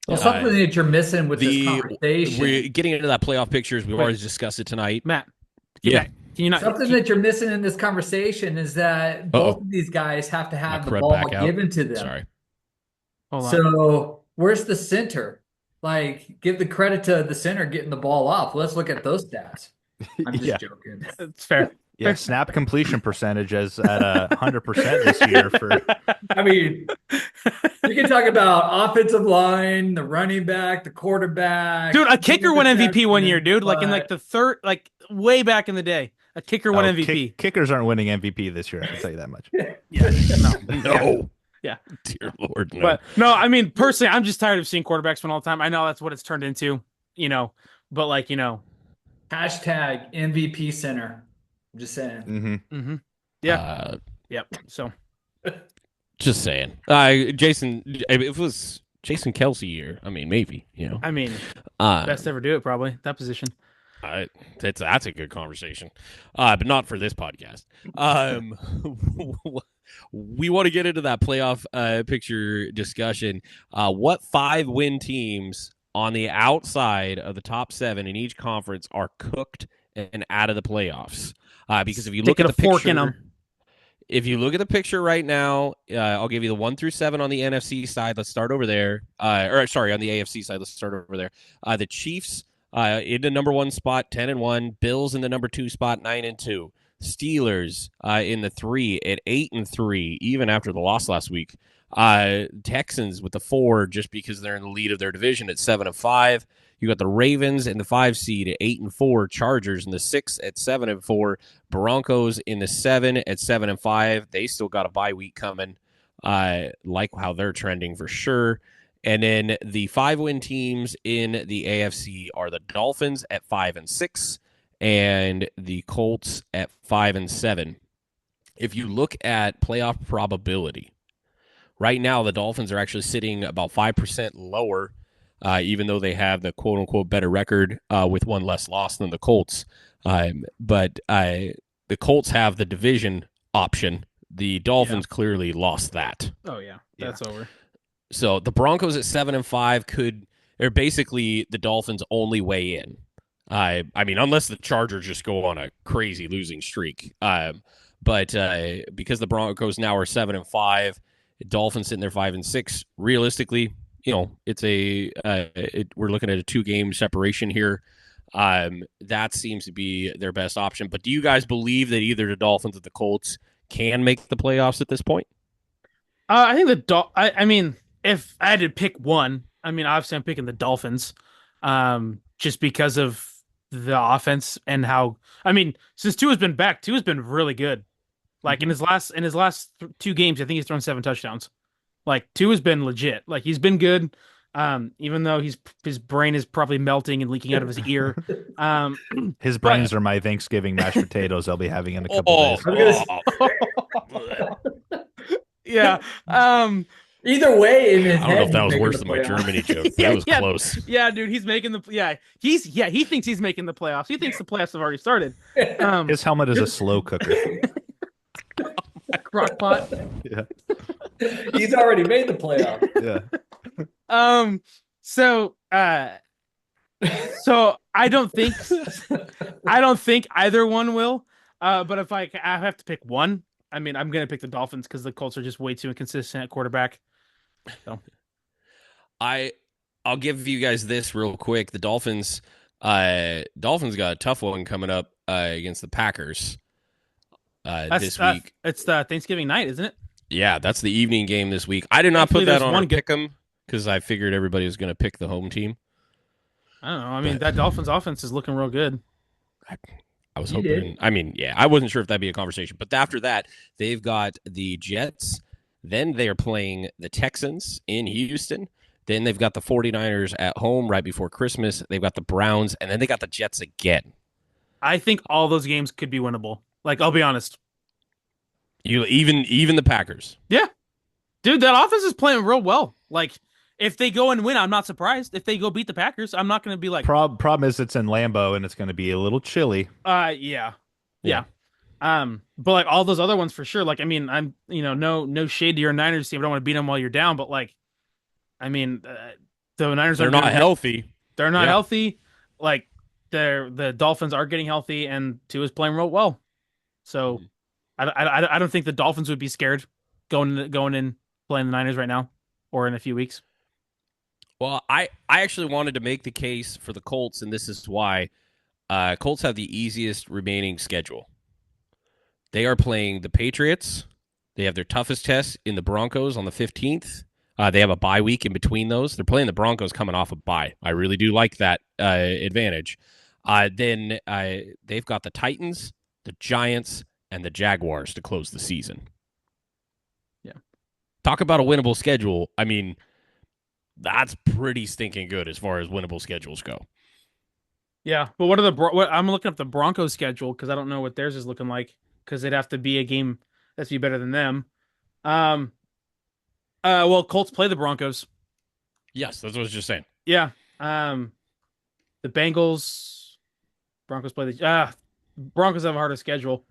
Well, something that you're missing with this conversation. We're getting into that playoff pictures. We've already discussed it tonight. Matt, yeah. Something that you're missing in this conversation is that both of these guys have to have the ball given to them. Sorry. Hold on. So where's the center? Like, give the credit to the center getting the ball off. Let's look at those stats. I'm just joking. It's fair. Yeah, snap completion percentage is at 100% this year. I mean, you can talk about offensive line, the running back, the quarterback. Dude, a kicker won MVP one year, dude. Like in the third, like way back in the day, a kicker won MVP. Kickers aren't winning MVP this year. I can tell you that much. No. Yeah. Dear Lord, no. But no, I mean, personally, I'm just tired of seeing quarterbacks win all the time. I know that's what it's turned into, but hashtag MVP center. I'm just saying. Mm-hmm. Mm-hmm. Yeah. Yep. So. Just saying. Jason, if it was Jason Kelce year, I mean, maybe, I mean, best ever do it, probably, that position. That's a good conversation, but not for this podcast. We want to get into that playoff picture discussion. What 5-win teams on the outside of the top 7 in each conference are cooked and out of the playoffs? Because if you look at the picture, if you look at the picture right now, I'll give you the 1 through 7 on the NFC side. Let's start over there. On the AFC side, let's start over there. The Chiefs in the number 1 spot, 10-1. Bills in the number 2 spot, 9-2. Steelers in the 3 at 8-3, even after the loss last week. Texans with the 4, just because they're in the lead of their division at 7-5. You got the Ravens in the 5 seed at 8-4. Chargers in the 6 at 7-4. Broncos in the 7 at 7-5. They still got a bye week coming. Like how they're trending for sure. And then the 5-win teams in the AFC are the Dolphins at 5-6 and the Colts at 5-7. If you look at playoff probability, right now the Dolphins are actually sitting about 5% lower, even though they have the quote-unquote better record with 1 less loss than the Colts. But the Colts have the division option. The Dolphins clearly lost that. Oh, yeah. That's over. So the Broncos at 7-5 they're basically the Dolphins' only way in. I mean, unless the Chargers just go on a crazy losing streak. But because the Broncos now are 7-5, Dolphins sitting there 5-6. Realistically, it's we're looking at a 2-game separation here. That seems to be their best option. But do you guys believe that either the Dolphins or the Colts can make the playoffs at this point? I think I mean, if I had to pick one, I mean, obviously I'm picking the Dolphins, just because of the offense and how, I mean, since Tua's been back, Tua's been really good. Like in his last 2 games, I think he's thrown 7 touchdowns. Like Tua's been legit. Like he's been good. Even though his brain is probably melting and leaking out of his ear. His brains are my Thanksgiving mashed potatoes I'll be having in a couple days. Yeah. Either way, in his I don't know if that was worse than my Germany joke. That was close. Yeah, dude, he's making he thinks he's making the playoffs. He thinks the playoffs have already started. His helmet is a slow cooker. Crock pot. Yeah. He's already made the playoff. Yeah. So I don't think either one will. But if I have to pick one, I mean, I'm gonna pick the Dolphins because the Colts are just way too inconsistent at quarterback. So I'll give you guys this real quick. The Dolphins got a tough one coming up against the Packers this week. It's the Thanksgiving night, isn't it? Yeah, that's the evening game this week. I did not put that on our pick'em because I figured everybody was going to pick the home team. I don't know. I mean, that Dolphins offense is looking real good. I was hoping. I mean, yeah, I wasn't sure if that'd be a conversation. But after that, they've got the Jets. Then they are playing the Texans in Houston. Then they've got the 49ers at home right before Christmas. They've got the Browns, and then they got the Jets again. I think all those games could be winnable. Like, I'll be honest. Even the Packers. Yeah. Dude, that offense is playing real well. Like, if they go and win, I'm not surprised. If they go beat the Packers, I'm not going to be like... Problem is it's in Lambeau, and it's going to be a little chilly. Yeah. But like all those other ones for sure. Like, I mean, I'm, no shade to your Niners team. I don't want to beat them while you're down, but like, I mean, the Niners they're not healthy. They're not healthy. Like, the Dolphins are getting healthy, and Tua's playing real well. So, I don't think the Dolphins would be scared going in playing the Niners right now or in a few weeks. Well, I actually wanted to make the case for the Colts, and this is why. Colts have the easiest remaining schedule. They are playing the Patriots. They have their toughest test in the Broncos on the 15th. They have a bye week in between those. They're playing the Broncos coming off a bye. I really do like that advantage. Then they've got the Titans, the Giants, and the Jaguars to close the season. Yeah. Talk about a winnable schedule. I mean, that's pretty stinking good as far as winnable schedules go. Yeah, but what I'm looking up the Broncos schedule because I don't know what theirs is looking like because it'd have to be a game that's be better than them. Well, Colts play the Broncos. Yes, that's what I was just saying. Yeah. The Broncos play the Broncos have a harder schedule.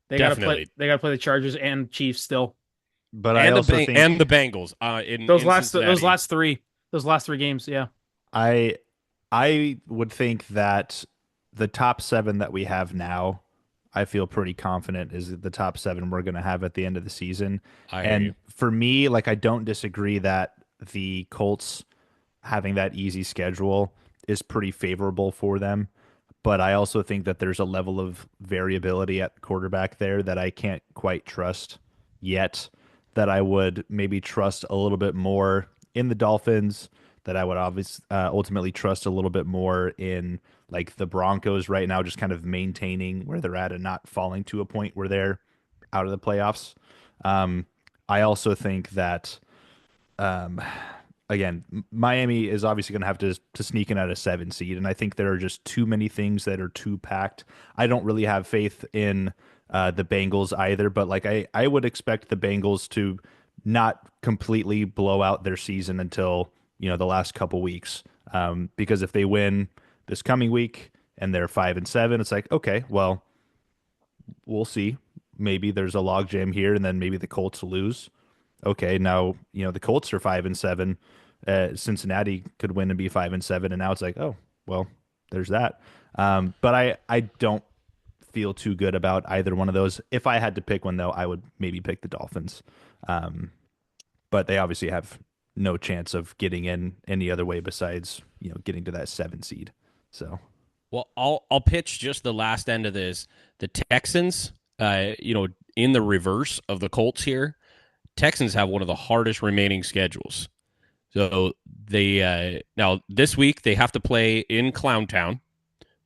They gotta play the Chargers and Chiefs still. But I also think the Bengals those last three games, yeah. I would think that the top 7 that we have now, I feel pretty confident is the top 7 we're going to have at the end of the season. And for me, like, I don't disagree that the Colts having that easy schedule is pretty favorable for them. But I also think that there's a level of variability at quarterback there that I can't quite trust yet, that I would maybe trust a little bit more in the Dolphins, that I would obviously ultimately trust a little bit more in like the Broncos right now, just kind of maintaining where they're at and not falling to a point where they're out of the playoffs. I also think that, again, Miami is obviously going to have to sneak in at a 7 seed, and I think there are just too many things that are too packed. I don't really have faith in the Bengals either, but like I would expect the Bengals to not completely blow out their season until the last couple weeks, because if they win this coming week and they're 5-7, it's like, okay, well, we'll see. Maybe there's a logjam here, and then maybe the Colts lose. Okay, now the Colts are 5-7. Cincinnati could win and be 5-7, and now it's like, oh, well, there's that. But I don't feel too good about either one of those. If I had to pick one, though, I would maybe pick the Dolphins. But they obviously have no chance of getting in any other way besides getting to that 7 seed. So, well, I'll pitch just the last end of this. The Texans, in the reverse of the Colts here, Texans have one of the hardest remaining schedules. So they now this week they have to play in Clowntown,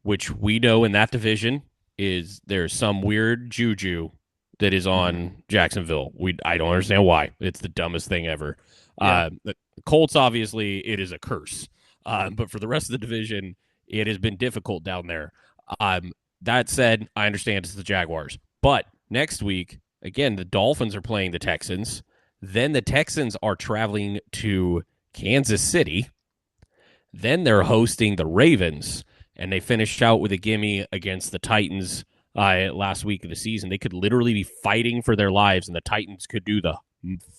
which we know in that division there's some weird juju that is on Jacksonville. I don't understand why. It's the dumbest thing ever. Yeah. The Colts, obviously, it is a curse. But for the rest of the division, it has been difficult down there. That said, I understand it's the Jaguars. But next week, again, the Dolphins are playing the Texans. Then the Texans are traveling to Kansas City. Then they're hosting the Ravens. And they finished out with a gimme against the Titans last week of the season. They could literally be fighting for their lives, and the Titans could do the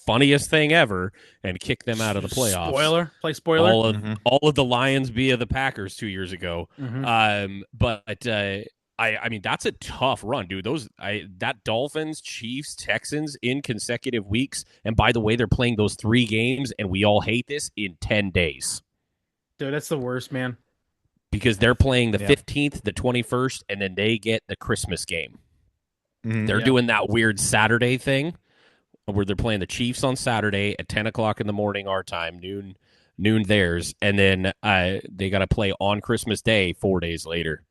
funniest thing ever and kick them out of the playoffs. Play spoiler. All of the Lions via the Packers 2 years ago. But I mean, that's a tough run, dude. That Dolphins, Chiefs, Texans in consecutive weeks. And by the way, they're playing those 3 games, and we all hate this, in 10 days. Dude, that's the worst, man. Because they're playing the 15th, the 21st, and then they get the Christmas game. They're doing that weird Saturday thing where they're playing the Chiefs on Saturday at 10 o'clock in the morning our time, noon theirs, and then they got to play on Christmas Day 4 days later.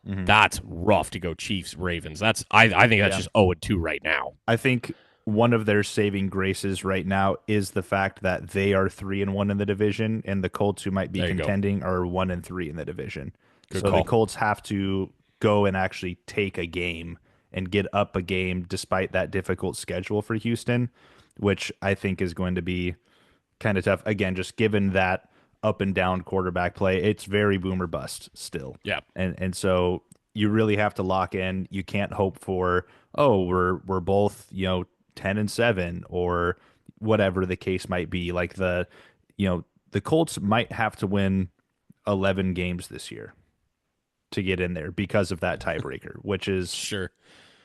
That's rough to go Chiefs Ravens. I think that's just 0-2 right now. I think one of their saving graces right now is the fact that they are 3-1 in the division, and the Colts, who might be contending, are 1-3 in the division. Good call. The Colts have to go and actually take a game and get up a game despite that difficult schedule for Houston, which I think is going to be kind of tough. Again, just given that up and down quarterback play, it's very boom or bust still. Yeah. And so you really have to lock in. You can't hope for, we're both, 10-7 or whatever the case might be. Like the Colts might have to win 11 games this year to get in there because of that tiebreaker, which is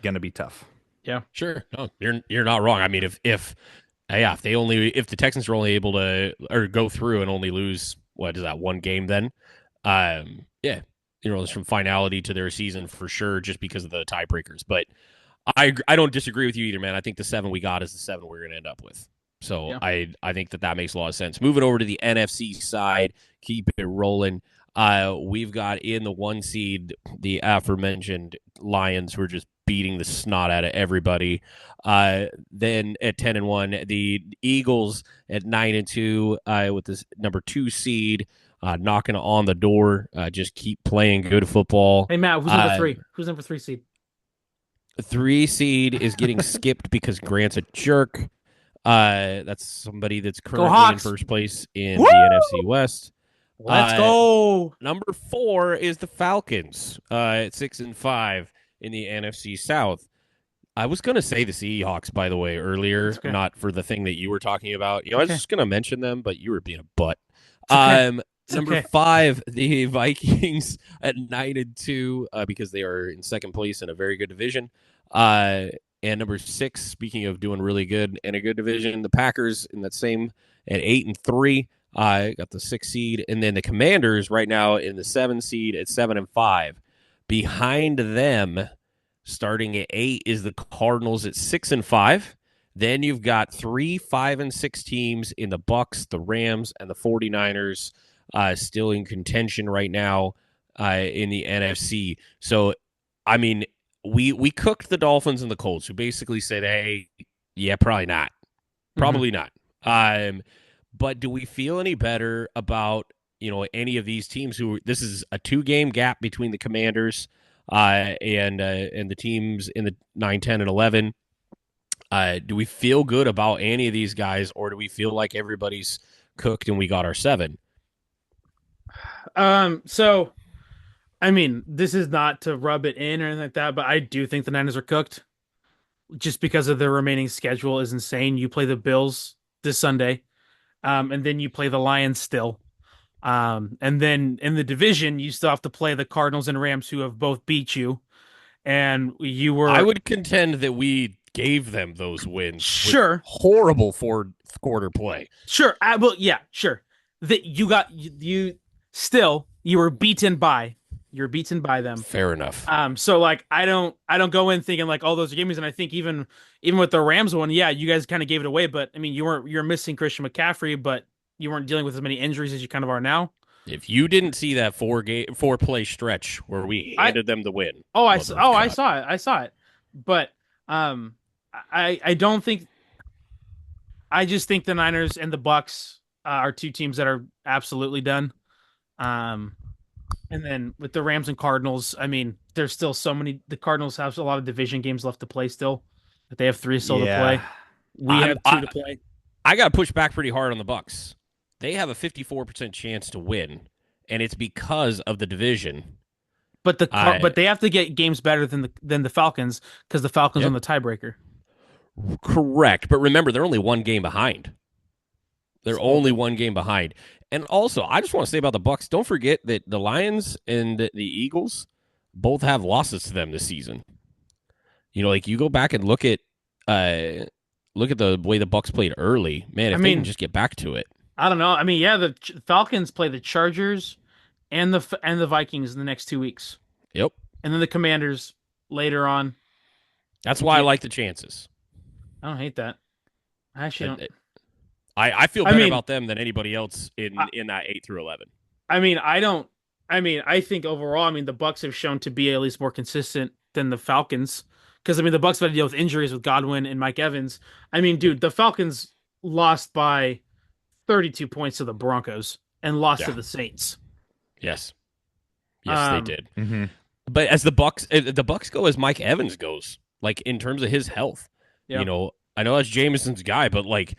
going to be tough. Yeah, sure. No, you're not wrong. I mean, if the Texans are only able to go through and only lose, what is that, one game then? It's from finality to their season for sure, just because of the tiebreakers. But I don't disagree with you either, man. I think the 7 we got is the 7 we're going to end up with. So I think that makes a lot of sense. Moving over to the NFC side, keep it rolling. We've got in the 1 seed the aforementioned Lions, who are just beating the snot out of everybody. Then at 10-1, the Eagles at 9-2 with this number 2 seed knocking on the door. Just keep playing good football. Hey Matt, who's number 3? Who's number 3 seed? 3 seed is getting skipped because Grant's a jerk. That's somebody that's currently in first place in the NFC West. Let's go. Number 4 is the Falcons at 6-5 in the NFC South. I was going to say the Seahawks, by the way, earlier, not for the thing that you were talking about. I was just going to mention them, but you were being a butt. Number 5, the Vikings at 9-2 because they are in second place in a very good division. And number 6, speaking of doing really good in a good division, the Packers in that same at 8-3. Got the 6 seed, and then the Commanders right now in the 7 seed at 7-5. Behind them, starting at 8, is the Cardinals at 6-5. Then you've got 3 5-6 teams in the Bucs, the Rams, and the 49ers still in contention right now in the NFC. So, I mean, we cooked the Dolphins and the Colts, who basically said, "Hey, yeah, probably not, not." But do we feel any better about any of these teams? This is a 2-game gap between the Commanders and the teams in the 9, 10, and 11. Do we feel good about any of these guys, or do we feel like everybody's cooked and we got our 7? So, I mean, this is not to rub it in or anything like that, but I do think the Niners are cooked just because of their remaining schedule is insane. You play the Bills this Sunday, and then you play the Lions still. And then in the division, you still have to play the Cardinals and Rams, who have both beat you. And I would contend that we gave them those wins. Sure. Horrible fourth quarter play. Sure. Sure. That you were beaten by. You're beaten by them. Fair enough. So like I don't go in thinking like all those are games, and I think even with the Rams one, you guys kind of gave it away. But I mean, you're missing Christian McCaffrey, but you weren't dealing with as many injuries as you kind of are now. If you didn't see that 4-play stretch where we handed them the win. I saw it. But I don't think. I just think the Niners and the Bucs are 2 teams that are absolutely done. And then with the Rams and Cardinals, I mean, there's still so many. The Cardinals have a lot of division games left to play still. But they have 3 still to play. We have 2 to play. I got to push back pretty hard on the Bucs. They have a 54% chance to win, and it's because of the division. But but they have to get games better than the Falcons because the Falcons on the tiebreaker. Correct, but remember they're only 1 game behind. Only 1 game behind. And also, I just want to say about the Bucs, don't forget that the Lions and the Eagles both have losses to them this season. Like you go back and look at the way the Bucs played early. Man, if they can just get back to it. I don't know. I mean, yeah, the Falcons play the Chargers and the Vikings in the next 2 weeks, Yep. and then the Commanders later on. That's why I like the chances. I don't hate that. I actually don't. I feel better about them than anybody else in that 8 through 11. I mean, I don't. I mean, I think overall, I mean, the Bucs have shown to be at least more consistent than the Falcons. Because I mean, the Bucs had to deal with injuries with Godwin and Mike Evans. I mean, dude, the Falcons lost by 32 points to the Broncos and lost to the Saints. Yes, they did. Mm-hmm. But as the Bucs go, as Mike Evans goes, like in terms of his health, I know that's Jamison's guy, but like,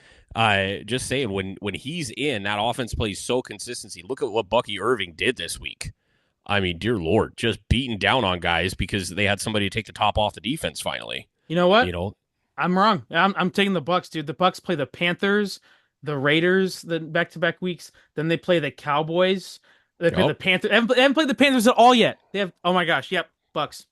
just saying when he's in, that offense plays so consistency. Look at what Bucky Irving did this week. I mean, dear Lord, just beating down on guys because they had somebody to take the top off the defense finally. You know what? I'm wrong. I'm taking the Bucs, dude. The Bucs play the Panthers, the Raiders, the back-to-back weeks. Then they play the Cowboys. They play the Panthers. They haven't played the Panthers at all yet. They have. Oh my gosh. Yep. Bucs.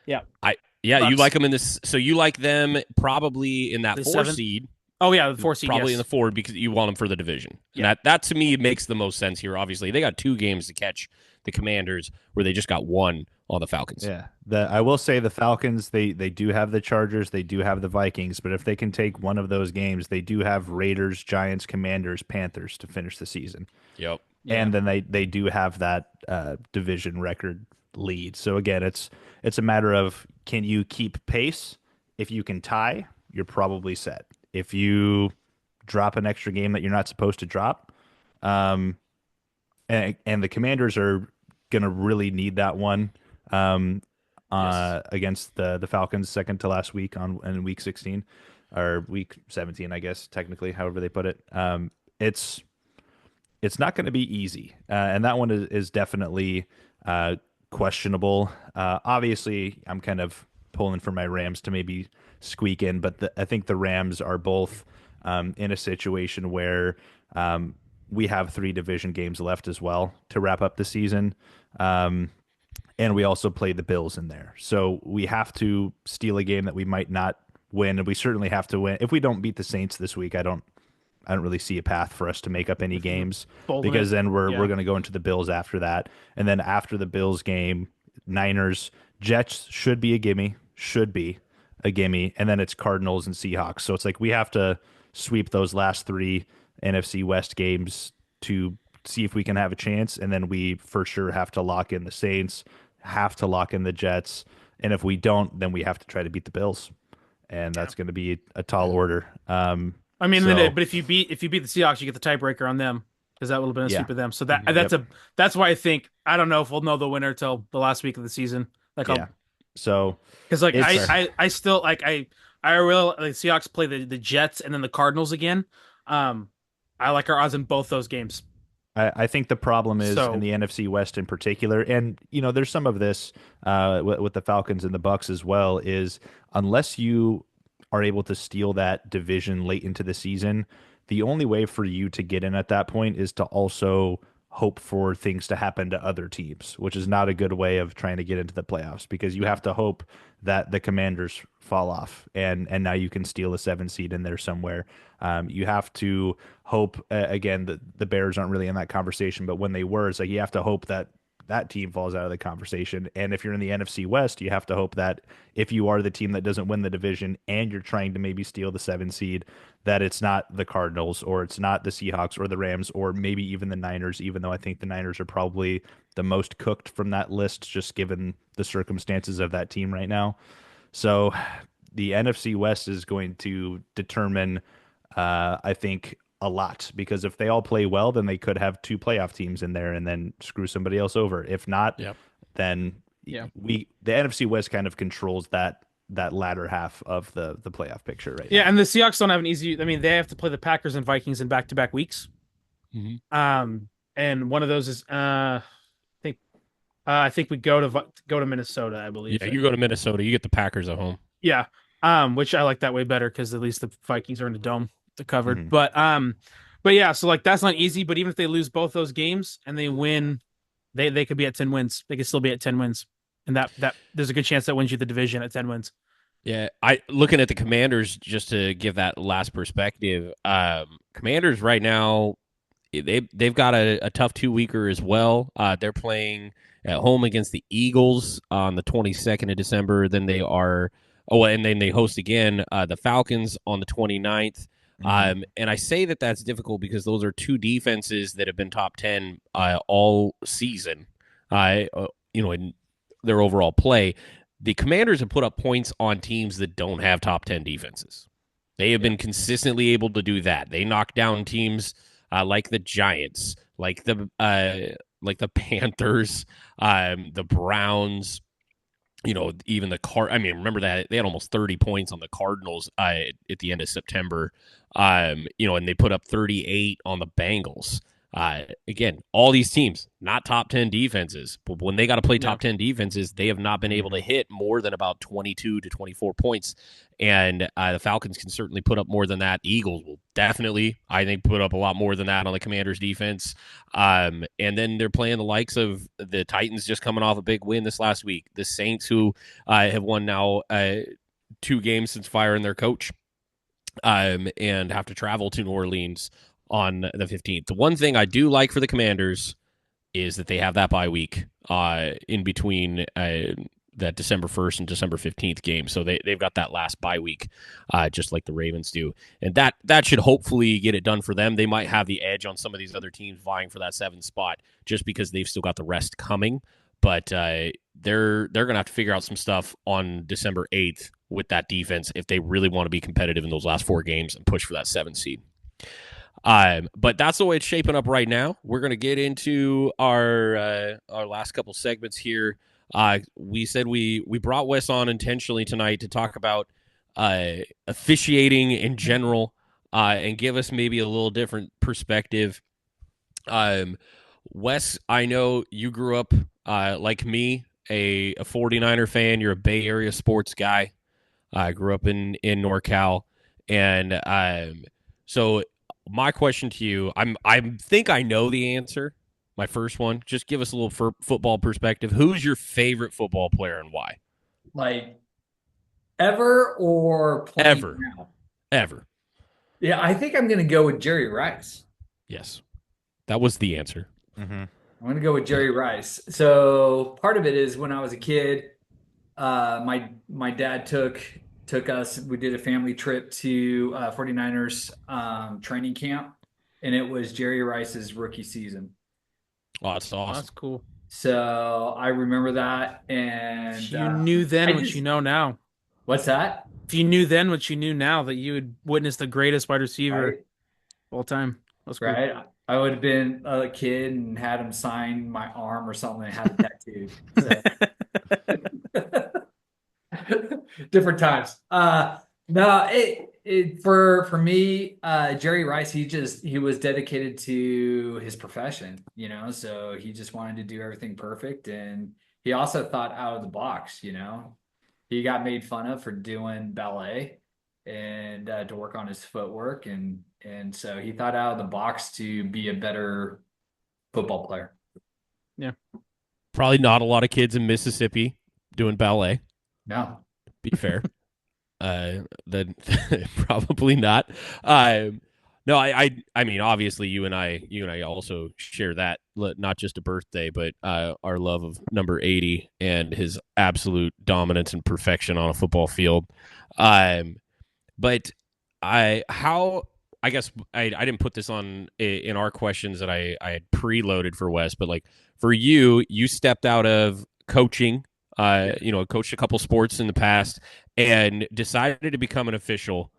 Yeah. Bucs. You like them in this. So you like them probably in that 4 seed. Oh yeah, the 4 seed. Probably in the 4 because you want them for the division. Yeah. And that to me makes the most sense here. Obviously, they got 2 games to catch the Commanders, where they just got 1 on the Falcons. Yeah, I will say the Falcons, they do have the Chargers, they do have the Vikings, but if they can take one of those games, they do have Raiders, Giants, Commanders, Panthers to finish the season. Yep. And then they do have that division record lead. So again, it's a matter of, can you keep pace? If you can tie, you're probably set. If you drop an extra game that you're not supposed to drop, and the Commanders are going to really need that one against the Falcons, second to last week in week 16 or week 17, I guess, technically, however they put it. It's not going to be easy. And that one is definitely questionable. Obviously, I'm kind of pulling for my Rams to maybe squeak in, but I think the Rams are both in a situation where we have 3 division games left as well to wrap up the season. And we also play the Bills in there. So we have to steal a game that we might not win, and we certainly have to win. If we don't beat the Saints this week, I don't really see a path for us to make up any games, because then we're going to go into the Bills after that. And then after the Bills game, Niners, Jets should be a gimme, and then it's Cardinals and Seahawks. So it's like we have to sweep those last 3 NFC West games to see if we can have a chance, and then we for sure have to lock in the Saints, have to lock in the Jets, and if we don't, then we have to try to beat the Bills, and that's going to be a tall order. I mean, but if you beat the Seahawks, you get the tiebreaker on them, because that would have been a sweep of them. So that's why I think, I don't know if we'll know the winner till the last week of the season. So because like I still like I really like Seahawks play the Jets and then the Cardinals again. I like our odds in both those games. I think the problem is in the NFC West in particular, and there's some of this with the Falcons and the Bucs as well, is unless you are able to steal that division late into the season, the only way for you to get in at that point is to also hope for things to happen to other teams, which is not a good way of trying to get into the playoffs, because you have to hope that the Commanders fall off and now you can steal a 7 seed in there somewhere. You have to hope, again, that the Bears aren't really in that conversation, but when they were, it's like you have to hope that that team falls out of the conversation. And if you're in the NFC West, you have to hope that if you are the team that doesn't win the division and you're trying to maybe steal the 7 seed, that it's not the Cardinals or it's not the Seahawks or the Rams or maybe even the Niners, even though I think the Niners are probably the most cooked from that list, just given the circumstances of that team right now. So the NFC West is going to determine, I think, a lot, because if they all play well, then they could have 2 playoff teams in there and then screw somebody else over. If not, then the NFC West kind of controls that latter half of the playoff picture right now. And the Seahawks don't have an easy. I mean, they have to play the Packers and Vikings in back-to-back weeks. Mm-hmm. And one of those is I think we go to Minnesota, I believe. Yeah, you go to Minnesota, you get the Packers at home. Yeah. Which I like that way better, because at least the Vikings are in the dome. They're covered. Mm-hmm. But yeah, so like that's not easy. But even if they lose both those games and they win, they could be at 10 wins. They could still be at 10 wins, and that there's a good chance that wins you the division at 10 wins. Yeah, I looking at the Commanders just to give that last perspective. Commanders right now they've got a tough 2-weeker as well. They're playing at home against the Eagles on the 22nd of December. Then they are and then they host again the Falcons on the 29th. And I say that that's difficult because those are two defenses that have been top 10 all season. In their overall play. The Commanders have put up points on teams that don't have top 10 defenses. They have been consistently able to do that. They knock down teams like the Giants, like the Panthers, the Browns. Even the remember that they had almost 30 points on the Cardinals at the end of September. And they put up 38 on the Bengals. Again, all these teams, not top 10 defenses, but when they got to play top 10 defenses, they have not been able to hit more than about 22 to 24 points. And the Falcons can certainly put up more than that. Eagles will definitely, I think, put up a lot more than that on the Commanders' defense. And then they're playing the likes of the Titans just coming off a big win this last week. The Saints, who have won now 2 games since firing their coach and have to travel to New Orleans on the 15th. The one thing I do like for the Commanders is that they have that bye week in between that December 1st and December 15th game. So they've got that last bye week, just like the Ravens do. And that should hopefully get it done for them. They might have the edge on some of these other teams vying for that 7th spot just because they've still got the rest coming. But they're going to have to figure out some stuff on December 8th with that defense if they really want to be competitive in those last 4 games and push for that 7th seed. But that's the way it's shaping up right now. We're going to get into our last couple segments here. We said we brought Wes on intentionally tonight to talk about officiating in general and give us maybe a little different perspective. Wes, I know you grew up like me, a 49er fan. You're a Bay Area sports guy. I grew up in NorCal, and so my question to you, I think I know the answer. My first one, just give us a little football perspective. Who's your favorite football player and why? Like ever or ever? Now? Ever. Yeah, I think I'm going to go with Jerry Rice. Yes, that was the answer. Mm-hmm. I'm going to go with Jerry Rice. So part of it is when I was a kid, my dad took us, we did a family trip to 49ers training camp, and it was Jerry Rice's rookie season. Oh, that's awesome. That's cool. So I remember that. And if you knew then what you know now. What's that? If you knew then what you knew now, that you would witness the greatest wide receiver of all time. That's cool. Right. I would have been a kid and had him sign my arm or something and had a tattoo. Different times. No, for me, Jerry Rice, he was dedicated to his profession, so he just wanted to do everything perfect. And he also thought out of the box, he got made fun of for doing ballet and to work on his footwork. And so he thought out of the box to be a better football player. Yeah. Probably not a lot of kids in Mississippi doing ballet. No. Be fair. Then probably not. No, I mean, obviously you and I also share that, not just a birthday, but our love of number 80 and his absolute dominance and perfection on a football field. But I guess I didn't put this on in our questions that I had preloaded for Wes, but like for you stepped out of coaching, coached a couple sports in the past and decided to become an official.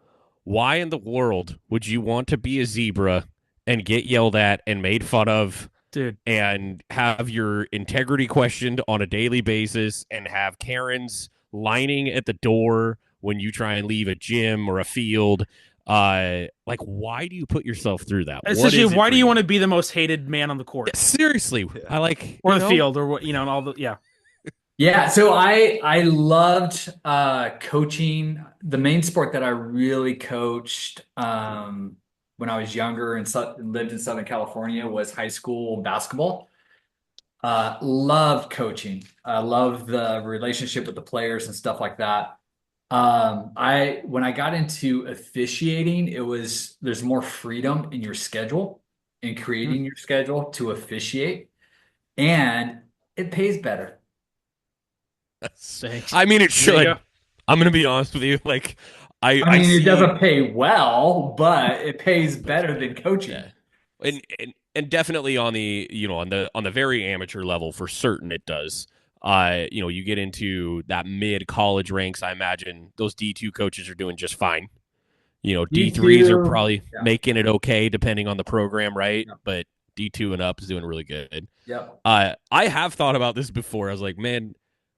Why in the world would you want to be a zebra and get yelled at and made fun of, dude, and have your integrity questioned on a daily basis and have Karens lining at the door when you try and leave a gym or a field? Like, why do you put yourself through that? Essentially, why do you want to be the most hated man on the court? Yeah, seriously, I like or the field or what, and all the Yeah, so I loved coaching. The main sport that I really coached when I was younger and lived in Southern California was high school basketball. Loved coaching. I loved the relationship with the players and stuff like that. When I got into officiating, there's more freedom in your schedule, in creating your schedule to officiate, and it pays better. Thanks. I mean, it should. I'm gonna be honest with you. Like, I It see. doesn't pay well, but it pays better than coaching. Yeah, and definitely on the on the very amateur level for certain it does. You get into that mid college ranks. I imagine those D2 coaches are doing just fine. D3s are D2, probably yeah, making it okay depending on the program, right? yeah, But D2 and up is doing really good. yep. I have thought about this before. I was like, man,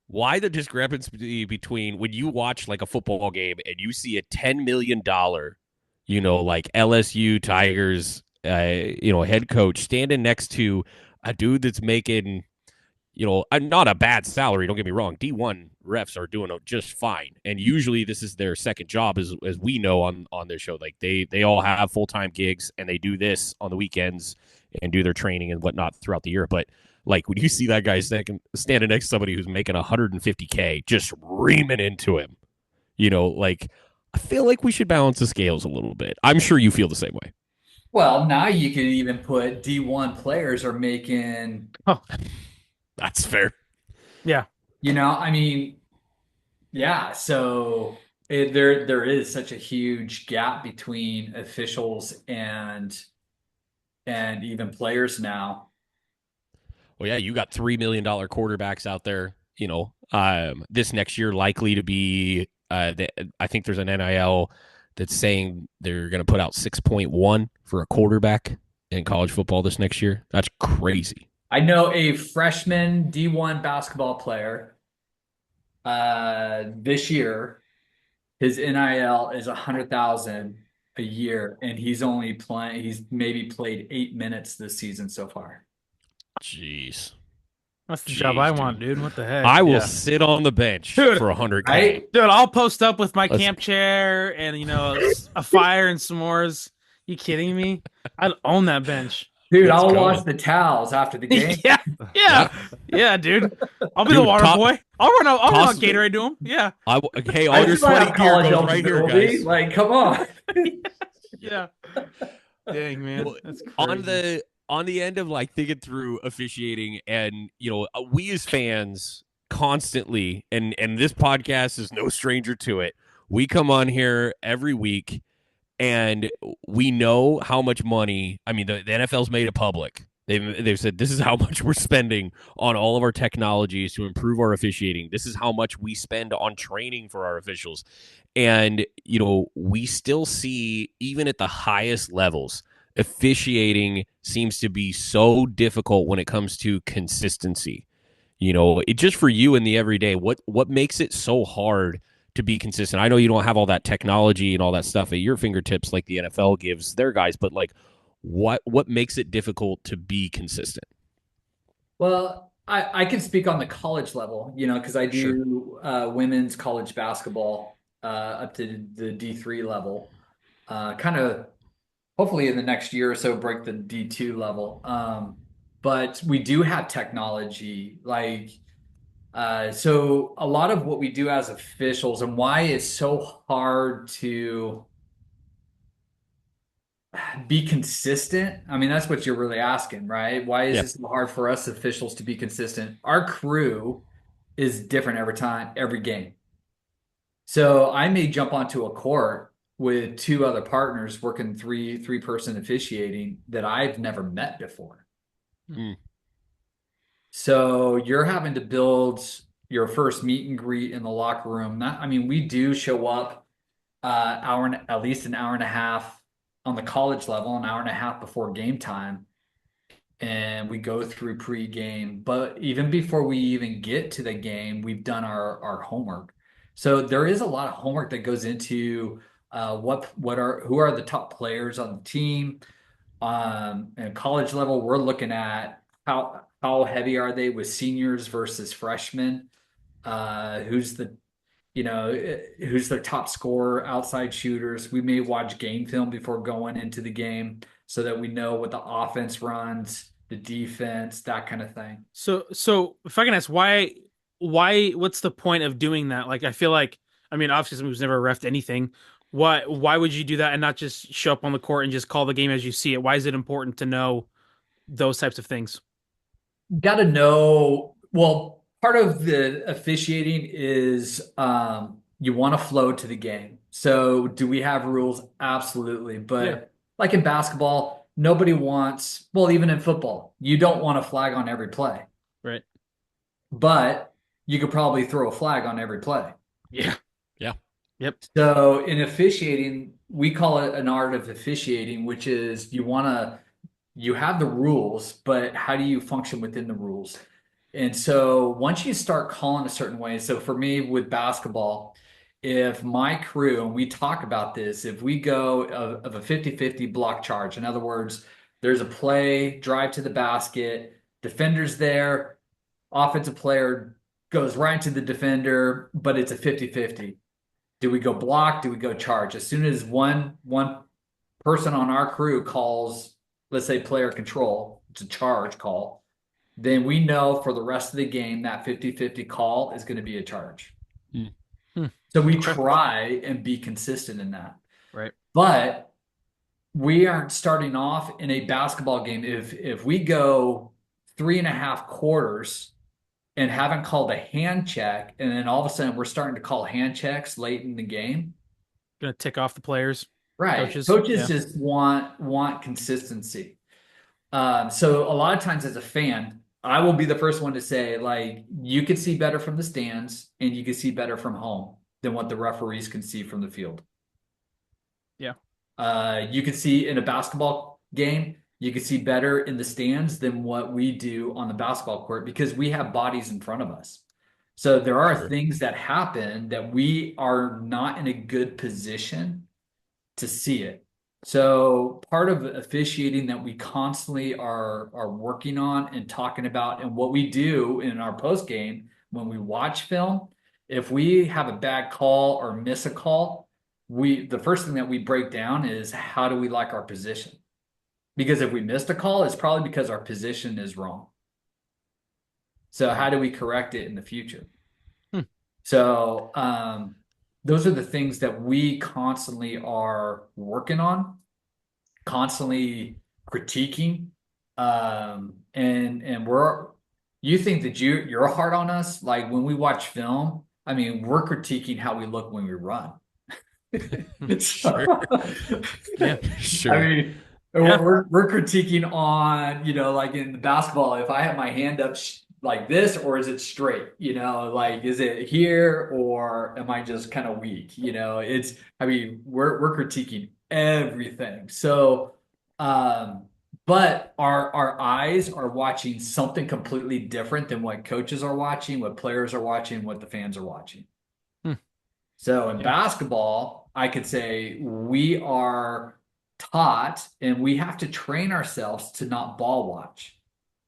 why the discrepancy between when you watch like a football game and you see a $10 million, like LSU Tigers, head coach standing next to a dude that's making, not a bad salary. Don't get me wrong. D1 refs are doing just fine, and usually this is their second job, as we know on their show. Like they all have full-time gigs and they do this on the weekends and do their training and whatnot throughout the year. But like when you see that guy standing next to somebody who's making 150K, just reaming into him, like I feel like we should balance the scales a little bit. I'm sure you feel the same way. Well, now you can even put D1 players are making. Oh, that's fair. Yeah. Yeah. So there is such a huge gap between officials and even players now. Well, yeah, you got $3 million quarterbacks out there. This next year likely to be. I think there's an NIL that's saying they're going to put out 6.1 for a quarterback in college football this next year. That's crazy. I know a freshman D1 basketball player. This year, his NIL is 100,000 a year, and he's only playing. He's maybe played 8 minutes this season so far. Jeez. That's the job I want, dude. What the heck? I will sit on the bench for 100K. Dude, I'll post up with my camp chair and a fire and s'mores. You kidding me? I'd own that bench. Dude, I'll wash the towels after the game. yeah, dude. I'll be the water boy. I'll run Gatorade to him. Yeah. All your sweaty gear goes right here, guys. Like, come on. Yeah. Dang, man. Well, that's crazy. On the end of like thinking through officiating, and we as fans constantly, and this podcast is no stranger to it. We come on here every week and we know how much money. I mean, the NFL's made it public. They've said this is how much we're spending on all of our technologies to improve our officiating. This is how much we spend on training for our officials. And, we still see, even at the highest levels, officiating seems to be so difficult when it comes to consistency. It just for you in the everyday, what makes it so hard to be consistent? I know you don't have all that technology and all that stuff at your fingertips like the NFL gives their guys, but like what makes it difficult to be consistent? Well, I can speak on the college level, because I do women's college basketball up to the D3 level. Kind of hopefully in the next year or so break the D2 level. But we do have technology so a lot of what we do as officials and why it's so hard to be consistent. I mean, that's what you're really asking, right? Why is it so hard for us officials to be consistent? Our crew is different every time, every game. So I may jump onto a court with two other partners working three-person officiating that I've never met before. Mm. So you're having to build your first meet and greet in the locker room. We do show up at least an hour and a half on the college level, an hour and a half before game time, and we go through pre-game. But even before we even get to the game, we've done our homework. So there is a lot of homework that goes into who are the top players on the team. At college level, we're looking at how heavy are they with seniors versus freshmen. Who's their top scorer, outside shooters. We may watch game film before going into the game so that we know what the offense runs, the defense, that kind of thing. So if I can ask why what's the point of doing that? Like, I feel like I mean, obviously someone who's never refed anything. Why would you do that and not just show up on the court and just call the game as you see it? Why is it important to know those types of things? Got to know. Well, part of the officiating is you want to flow to the game. So, do we have rules? Absolutely. Yeah. But like in basketball, nobody wants, well, even in football, you don't want a flag on every play. Right. But you could probably throw a flag on every play. Yeah. Yeah. Yep. So, in officiating, we call it an art of officiating, which is you have the rules, but how do you function within the rules? And so once you start calling a certain way, so for me with basketball, if my crew, and we talk about this, if we go of a 50-50 block charge, in other words, there's a play, drive to the basket, defender's there, offensive player goes right to the defender, but it's a 50-50. Do we go block? Do we go charge? As soon as one person on our crew calls, let's say player control, it's a charge call, then we know for the rest of the game that 50-50 call is going to be a charge. So we try and be consistent in that. Right. But we aren't starting off in a basketball game. If we go 3.5 quarters and haven't called a hand check, and then all of a sudden we're starting to call hand checks late in the game. Gonna tick off the players. Right. Coaches just want consistency. So a lot of times as a fan, I will be the first one to say, like, you can see better from the stands and you can see better from home than what the referees can see from the field. Yeah. You can see in a basketball game, you can see better in the stands than what we do on the basketball court because we have bodies in front of us. So there are things that happen that we are not in a good position to see it. So part of officiating that we constantly are working on and talking about, and what we do in our post game when we watch film, if we have a bad call or miss a call, the first thing that we break down is how do we like our position? Because if we missed a call, it's probably because our position is wrong. So how do we correct it in the future? So those are the things that we constantly are working on, constantly critiquing. And you think that you're hard on us? Like when we watch film, I mean, we're critiquing how we look when we run. Sure. Yeah, sure. I mean, we're critiquing on, like in the basketball, if I have my hand up like this, or is it straight? Like, is it here or am I just kind of weak? We're critiquing everything. So, but our eyes are watching something completely different than what coaches are watching, what players are watching, what the fans are watching. So in basketball, I could say we are taught and we have to train ourselves to not ball watch.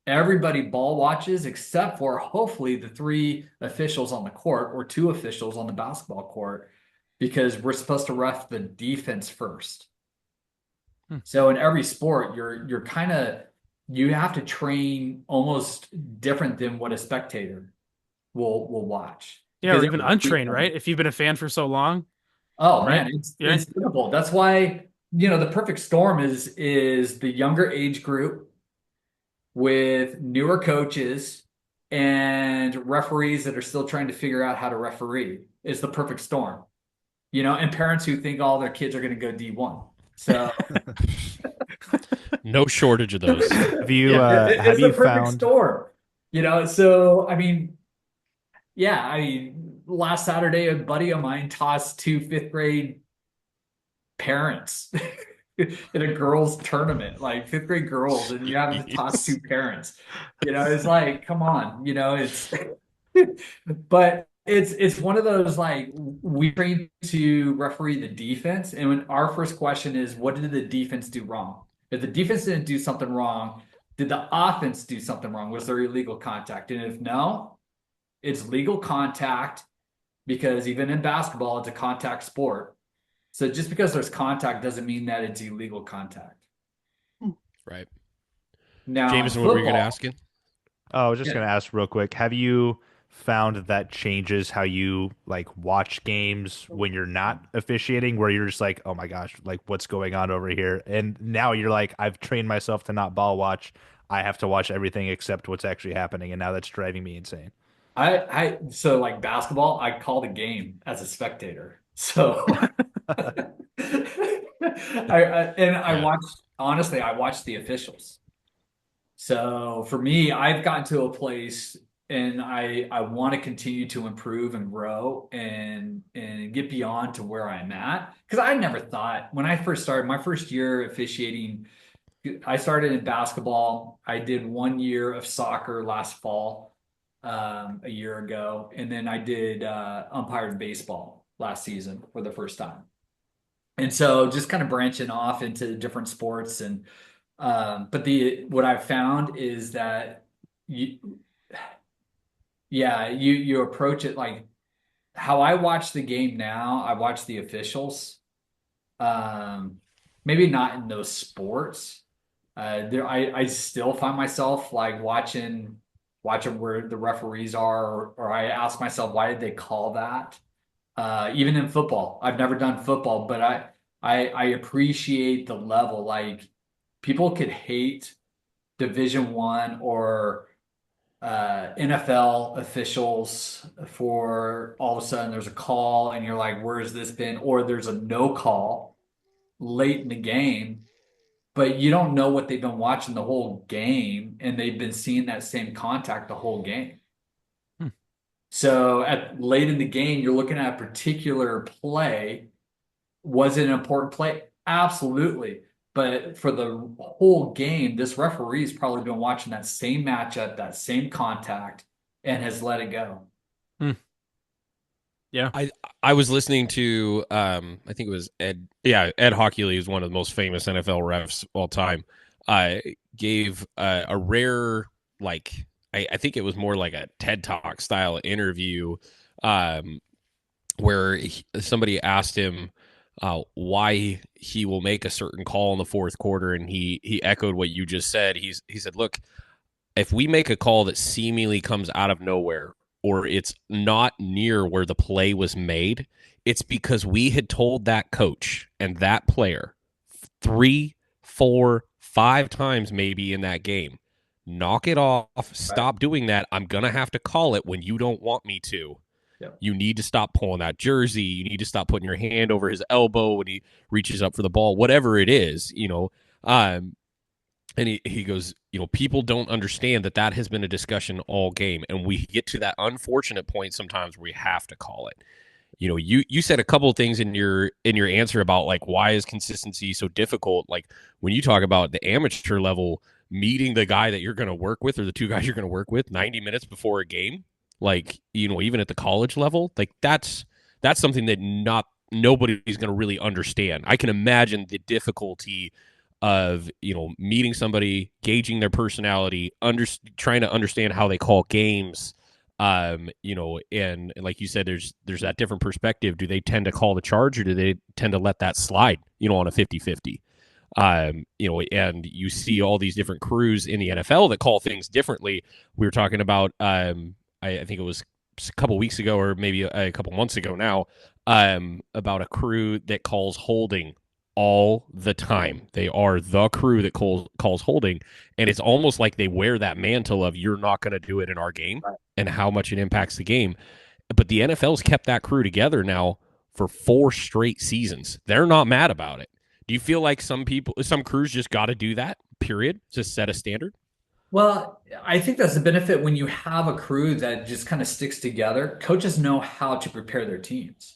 Everybody ball watches except for hopefully the 3 officials on the court or 2 officials on the basketball court, because we're supposed to ref the defense first. So in every sport, you have to train almost different than what a spectator will watch. Yeah, or even untrained, right? If you've been a fan for so long. Oh, right? Man, it's simple. That's why, the perfect storm is the younger age group with newer coaches and referees that are still trying to figure out how to referee. Is the perfect storm, and parents who think all their kids are going to go D1. So no shortage of those. Have you found storm? So last Saturday, a buddy of mine tossed 2 5th grade parents in a girls tournament, like 5th grade girls, and you have to toss 2 parents. It's like, come on, it's but it's one of those, like, we train to referee the defense, and when our first question is, what did the defense do wrong? If the defense didn't do something wrong, did the offense do something wrong? Was there illegal contact? And if no, it's legal contact, because even in basketball, it's a contact sport. So just because there's contact doesn't mean that it's illegal contact. Right. Now, Jamison, what were you going to ask? Oh, I was just going to ask real quick. Have you found that changes how you like watch games when you're not officiating, where you're just like, oh my gosh, like what's going on over here? And now you're like, I've trained myself to not ball watch. I have to watch everything except what's actually happening, and now that's driving me insane. So like basketball, I call the game as a spectator. So I Yeah. watch, honestly, I watch the officials. So for me, I've gotten to a place and I want to continue to improve and grow and get beyond to where I'm at. Because I never thought when I first started my first year officiating, I started in basketball. I did 1 year of soccer last fall, a year ago, and then I did umpired baseball last season for the first time. And so just kind of branching off into different sports and but the what I've found is that you you approach it like how I watch the game now, I watch the officials. Um Maybe not in those sports. I still find myself like watching where the referees are, or I ask myself why did they call that? Even in football, I've never done football, but I appreciate the level. Like people could hate Division 1 or NFL officials for all of a sudden there's a call and you're like, where has this been? Or there's a no call late in the game, but you don't know what they've been watching the whole game and they've been seeing that same contact the whole game. So at late in the game, you're looking at a particular play. Was it an important play? Absolutely. But for the whole game, this referee's probably been watching that same matchup, that same contact, and has let it go. Yeah. I was listening to I think it was Ed Hockley is one of the most famous NFL refs of all time. Gave a rare like I think it was more like a TED Talk style interview where somebody asked him why he will make a certain call in the fourth quarter, and he echoed what you just said. He said, "Look, if we make a call that seemingly comes out of nowhere or it's not near where the play was made, it's because we had told that coach and that player 3, 4, 5 times maybe in that game, knock it off, stop doing that. I'm going to have to call it when you don't want me to. Yep. You need to stop pulling that jersey. You need to stop putting your hand over his elbow when he reaches up for the ball, whatever it is, you know." And he goes, you know, people don't understand that that has been a discussion all game. And we get to that unfortunate point sometimes where we have to call it. You know, you said a couple of things in your answer about like why is consistency so difficult? Like when you talk about the amateur level, meeting the guy that you're going to work with or the two guys you're going to work with 90 minutes before a game, like, you know, even at the college level, like that's something that nobody's going to really understand. I can imagine the difficulty of, you know, meeting somebody, gauging their personality, trying to understand how they call games. You know, and like you said, there's that different perspective. Do they tend to call the charge or do they tend to let that slide, you know, on a 50-50? You know, and you see all these different crews in the NFL that call things differently. We were talking about, I think it was a couple weeks ago or maybe a couple months ago now, about a crew that calls holding all the time. They are the crew that calls holding, and it's almost like they wear that mantle of you're not going to do it in our game and how much it impacts the game. But the NFL's kept that crew together now for 4 straight seasons. They're not mad about it. Do you feel like some crews just got to do that, period, to set a standard? Well, I think that's the benefit when you have a crew that just kind of sticks together. Coaches know how to prepare their teams.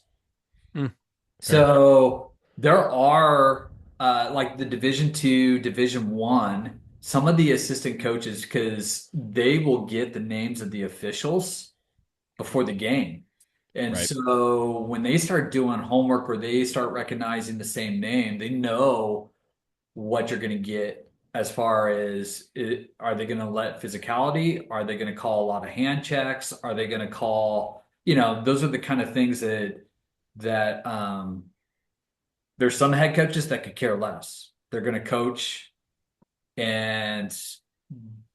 So there are like the Division 2, Division 1, some of the assistant coaches, because they will get the names of the officials before the game. And Right. so when they start doing homework or they start recognizing the same name, they know what you're going to get as far as are they going to let physicality? Are they going to call a lot of hand checks? Are they going to call, you know, those are the kind of things that there's some head coaches that could care less. They're going to coach and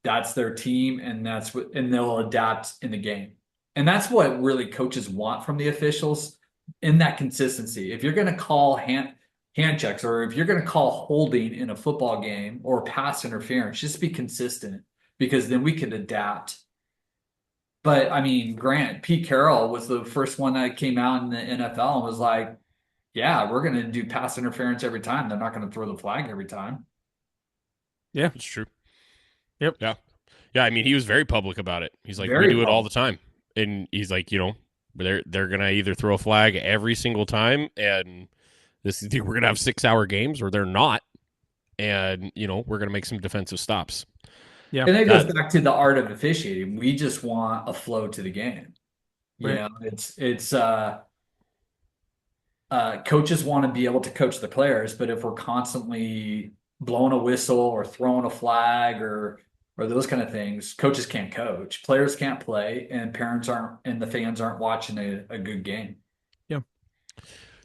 that's their team and and they'll adapt in the game. And that's what really coaches want from the officials in that consistency. If you're going to call hand checks, or if you're going to call holding in a football game or pass interference, just be consistent, because then we could adapt. But I mean, Pete Carroll was the first one that came out in the NFL and was like, yeah, we're going to do pass interference every time. They're not going to throw the flag every time. Yeah, it's true. Yep. Yeah. Yeah. I mean, he was very public about it. He's like, Very we do it all the time. And he's like, they're going to either throw a flag every single time, and we're going to have 6-hour games, or they're not. And, we're going to make some defensive stops. Yeah. And it goes back to the art of officiating. We just want a flow to the game. Right. It's coaches want to be able to coach the players, but if we're constantly blowing a whistle or throwing a flag or those kind of things, coaches can't coach, players can't play, and the fans aren't watching a good game. Yeah.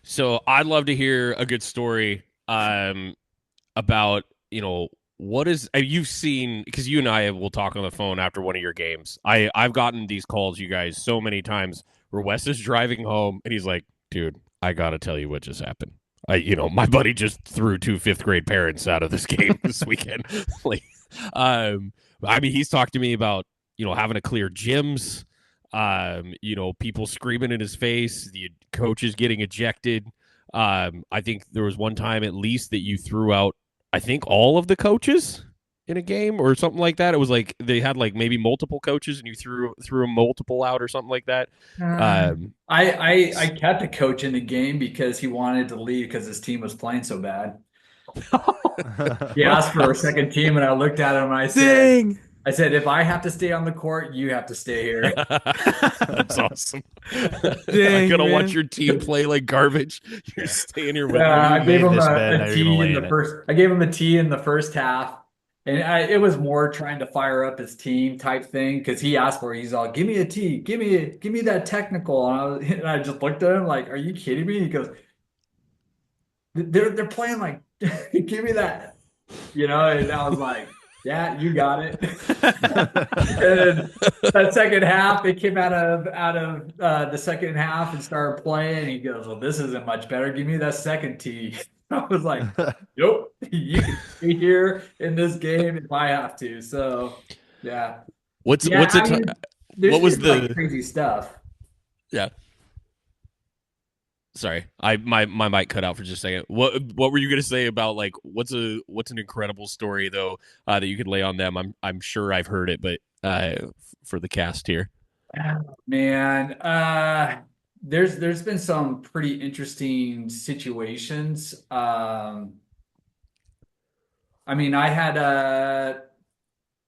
So I'd love to hear a good story about, what is you've seen, because you and I will talk on the phone after one of your games. I've gotten these calls, you guys, so many times where Wes is driving home and he's like, dude, I got to tell you what just happened. My buddy just threw 2 5th-grade parents out of this game this weekend. He's talked to me about, having to clear gyms, people screaming in his face, the coaches getting ejected. I think there was one time at least that you threw out, I think, all of the coaches in a game or something like that. It was like they had like maybe multiple coaches and you threw multiple out or something like that. I kept a coach in the game because he wanted to leave because his team was playing so bad. He asked for a second team, and I looked at him and I said, if I have to stay on the court, you have to stay here. That's awesome. I'm gonna watch your team play like garbage. You're staying here with me. I gave him a tee in the first. I gave him a tee in the first half, and it was more trying to fire up his team type thing, because he asked for it. He's all, give me a tee, give me that technical, and I just looked at him like, are you kidding me? He goes, they're playing like, give me that, and I was like, yeah, you got it. And that second half, they came out of the second half and started playing. And he goes, well, this isn't much better. Give me that second tee. I was like, nope, you can stay here in this game if I have to. So, yeah. What was the crazy stuff? Yeah. Sorry, my mic cut out for just a second. What were you gonna say about, like, what's an incredible story though that you could lay on them? I'm sure I've heard it, but for the cast here. Man, there's been some pretty interesting situations. I had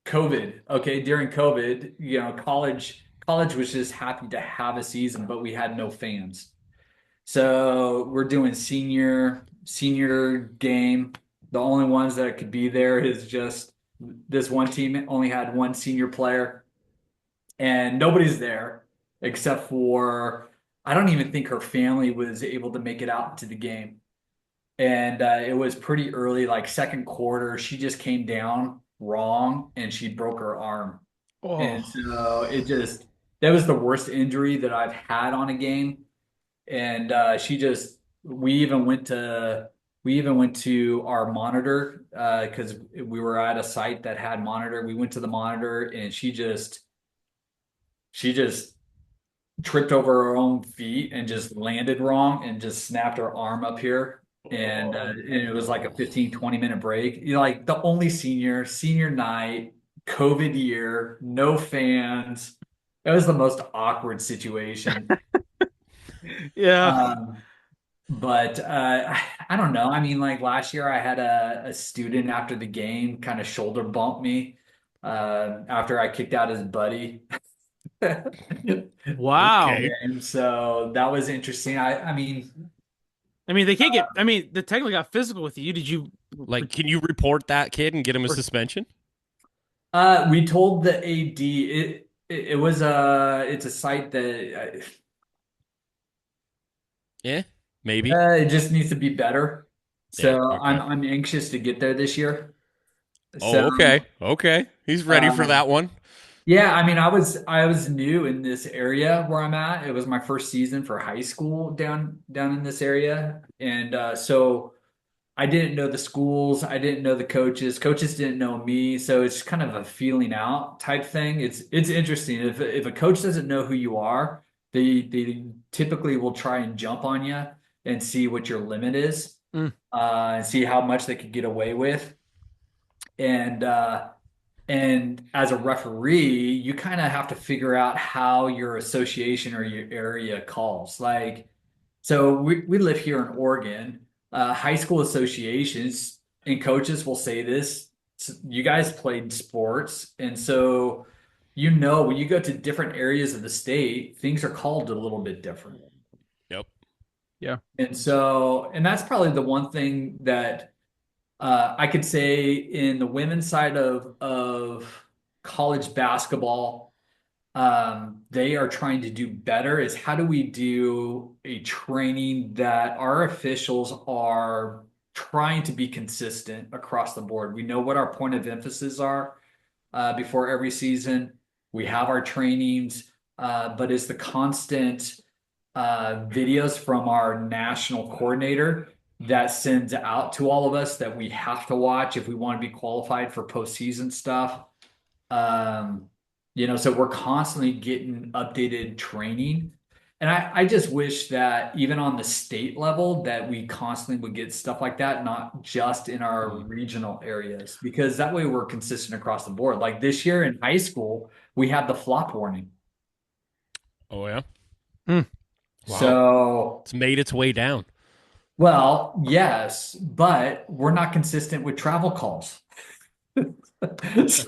COVID. Okay, during COVID, college was just happy to have a season, but we had no fans. So we're doing senior game. The only ones that could be there is just this one team only had one senior player, and nobody's there except for, I don't even think her family was able to make it out to the game. And it was pretty early, like second quarter. She just came down wrong and she broke her arm. Oh. And so that was the worst injury that I've had on a game. And we even went to our monitor because we were at a site that had monitor. We went to the monitor, and she just tripped over her own feet and just landed wrong and just snapped her arm up here. And it was like a 15-20 minute break. Like the only senior night, COVID year, no fans. It was the most awkward situation. Yeah. But I don't know. Like last year I had a student after the game kind of shoulder bump me after I kicked out his buddy. Wow. Okay. And so that was interesting. They can't get, they technically got physical with you. Did you can you report that kid and get him a suspension? We told the AD it was it's a site that yeah, maybe it just needs to be better. So yeah, okay. I'm anxious to get there this year. Oh, so, okay. He's ready for that one. Yeah, I mean, I was new in this area where I'm at. It was my first season for high school down in this area, and so I didn't know the schools. I didn't know the coaches. Coaches didn't know me. So it's kind of a feeling out type thing. It's interesting. If a coach doesn't know who you are, they typically will try and jump on you and see what your limit is, Mm. and see how much they could get away with. And as a referee, you kind of have to figure out how your association or your area calls. Like, so we live here in Oregon. High school associations and coaches will say this. You guys played sports, and so when you go to different areas of the state, things are called a little bit different. Yep. Yeah. And that's probably the one thing that I could say in the women's side of college basketball, they are trying to do better is how do we do a training that our officials are trying to be consistent across the board. We know what our point of emphasis are before every season. We have our trainings, but it's the constant videos from our national coordinator that sends out to all of us that we have to watch if we want to be qualified for postseason stuff. Um, so we're constantly getting updated training. And I just wish that even on the state level that we constantly would get stuff like that, not just in our regional areas, because that way we're consistent across the board. Like this year in high school, we had the flop warning. Oh yeah. Mm. Wow. So it's made its way down. Well, yes, but we're not consistent with travel calls. Seems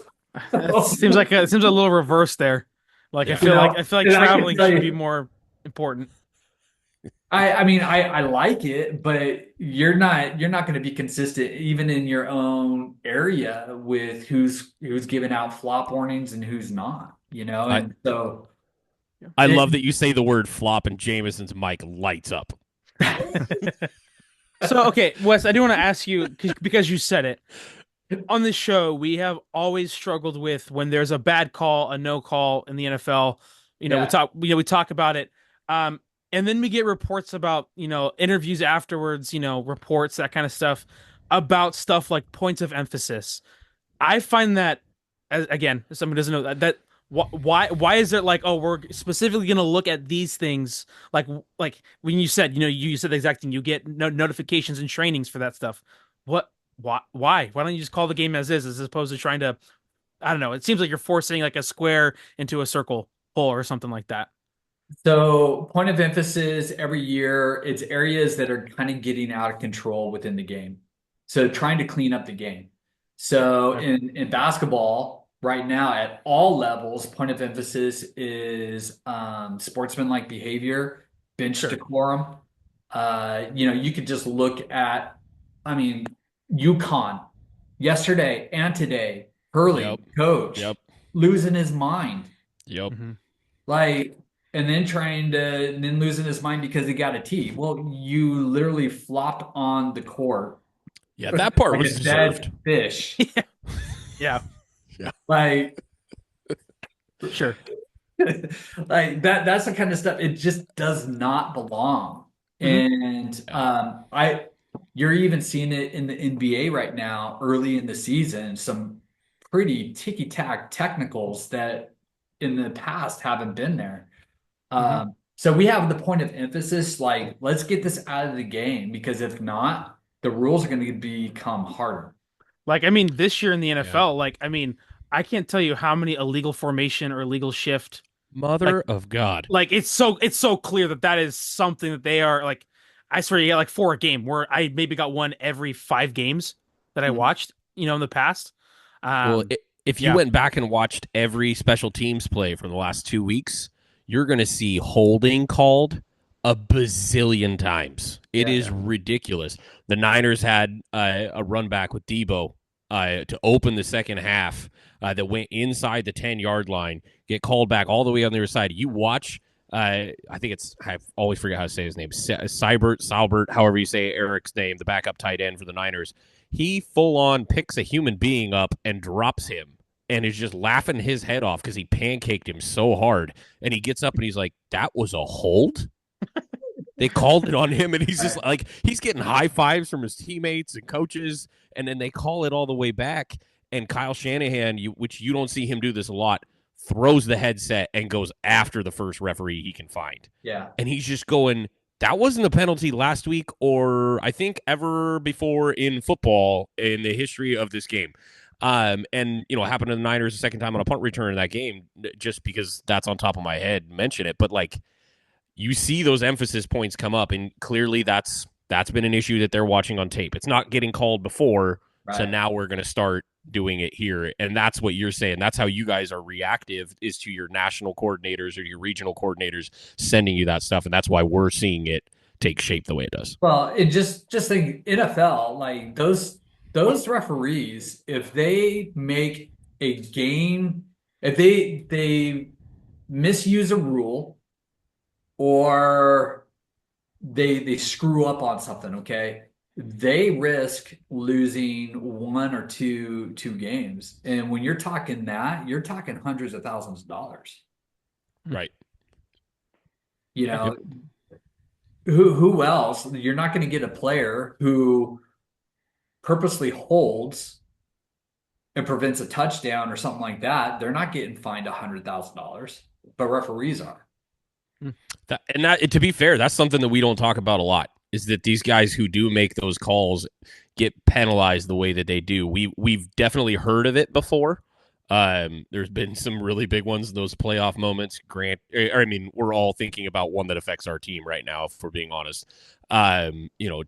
like a little reverse there. Like I feel like traveling should be more important. I mean I like it, but you're not going to be consistent even in your own area with who's giving out flop warnings and who's not, and so I love that you say the word flop and Jamison's mic lights up. So, okay, Wes, I do want to ask you, because you said it. On this show, we have always struggled with when there's a bad call, a no call in the NFL. We talk about it. And then we get reports about, interviews afterwards, reports, that kind of stuff about stuff like points of emphasis. I find that, again, if someone doesn't know that why is it like, oh, we're specifically going to look at these things, like when you said you said the exact thing, you get notifications and trainings for that stuff. Why don't you just call the game as is, as opposed to trying to, I don't know, it seems like you're forcing like a square into a circle hole or something like that. So point of emphasis every year, it's areas that are kind of getting out of control within the game, so trying to clean up the game. So in basketball right now at all levels, point of emphasis is sportsmanlike behavior, bench decorum. You could just look at, I mean, UConn yesterday and today, Hurley coach losing his mind. Yep. Mm-hmm. Like, and then losing his mind because he got a tee. Well, you literally flopped on the court. Yeah, that part like was a deserved. Dead fish. Yeah. Like, sure. Like that's the kind of stuff. It just does not belong. Mm-hmm. And you're even seeing it in the NBA right now, early in the season, some pretty ticky-tack technicals that in the past haven't been there. So we have the point of emphasis, like, let's get this out of the game, because if not, the rules are going to become harder. Like, I mean, this year in the NFL, like, I mean, I can't tell you how many illegal formation or illegal shift. Mother of God. Like, it's so clear that is something that they are, like, I swear you get like 4 a game, where I maybe got one every 5 games that I watched, in the past. Well, if you went back and watched every special teams play from the last 2 weeks, you're going to see holding called a bazillion times. It is ridiculous. The Niners had a run back with Debo to open the second half that went inside the 10-yard line, get called back all the way on the other side. You watch, I always forget how to say his name, Salbert, however you say Eric's name, the backup tight end for the Niners. He full-on picks a human being up and drops him and is just laughing his head off because he pancaked him so hard. And he gets up and he's like, that was a hold? They called it on him, and he's just like, he's getting high fives from his teammates and coaches, and then they call it all the way back. And Kyle Shanahan, which you don't see him do this a lot, throws the headset and goes after the first referee he can find. Yeah. And he's just going, that wasn't a penalty last week or I think ever before in football in the history of this game. And, it happened to the Niners the second time on a punt return in that game, just because that's on top of my head, mention it. But, like, you see those emphasis points come up, and clearly that's been an issue that they're watching on tape. It's not getting called before, so now we're going to start doing it here. And that's what you're saying. That's how you guys are reactive, is to your national coordinators or your regional coordinators sending you that stuff, and that's why we're seeing it take shape the way it does. Well, it just think NFL, like those referees, if they make a game, if they misuse a rule, or they screw up on something, okay, they risk losing one or two games. And when you're talking that, you're talking hundreds of thousands of dollars. Right. Who else? You're not going to get a player who purposely holds and prevents a touchdown or something like that. They're not getting fined $100,000, but referees are. To be fair, that's something that we don't talk about a lot, is that these guys who do make those calls get penalized the way that they do. We've definitely heard of it before. There's been some really big ones in those playoff moments. We're all thinking about one that affects our team right now, if we're being honest.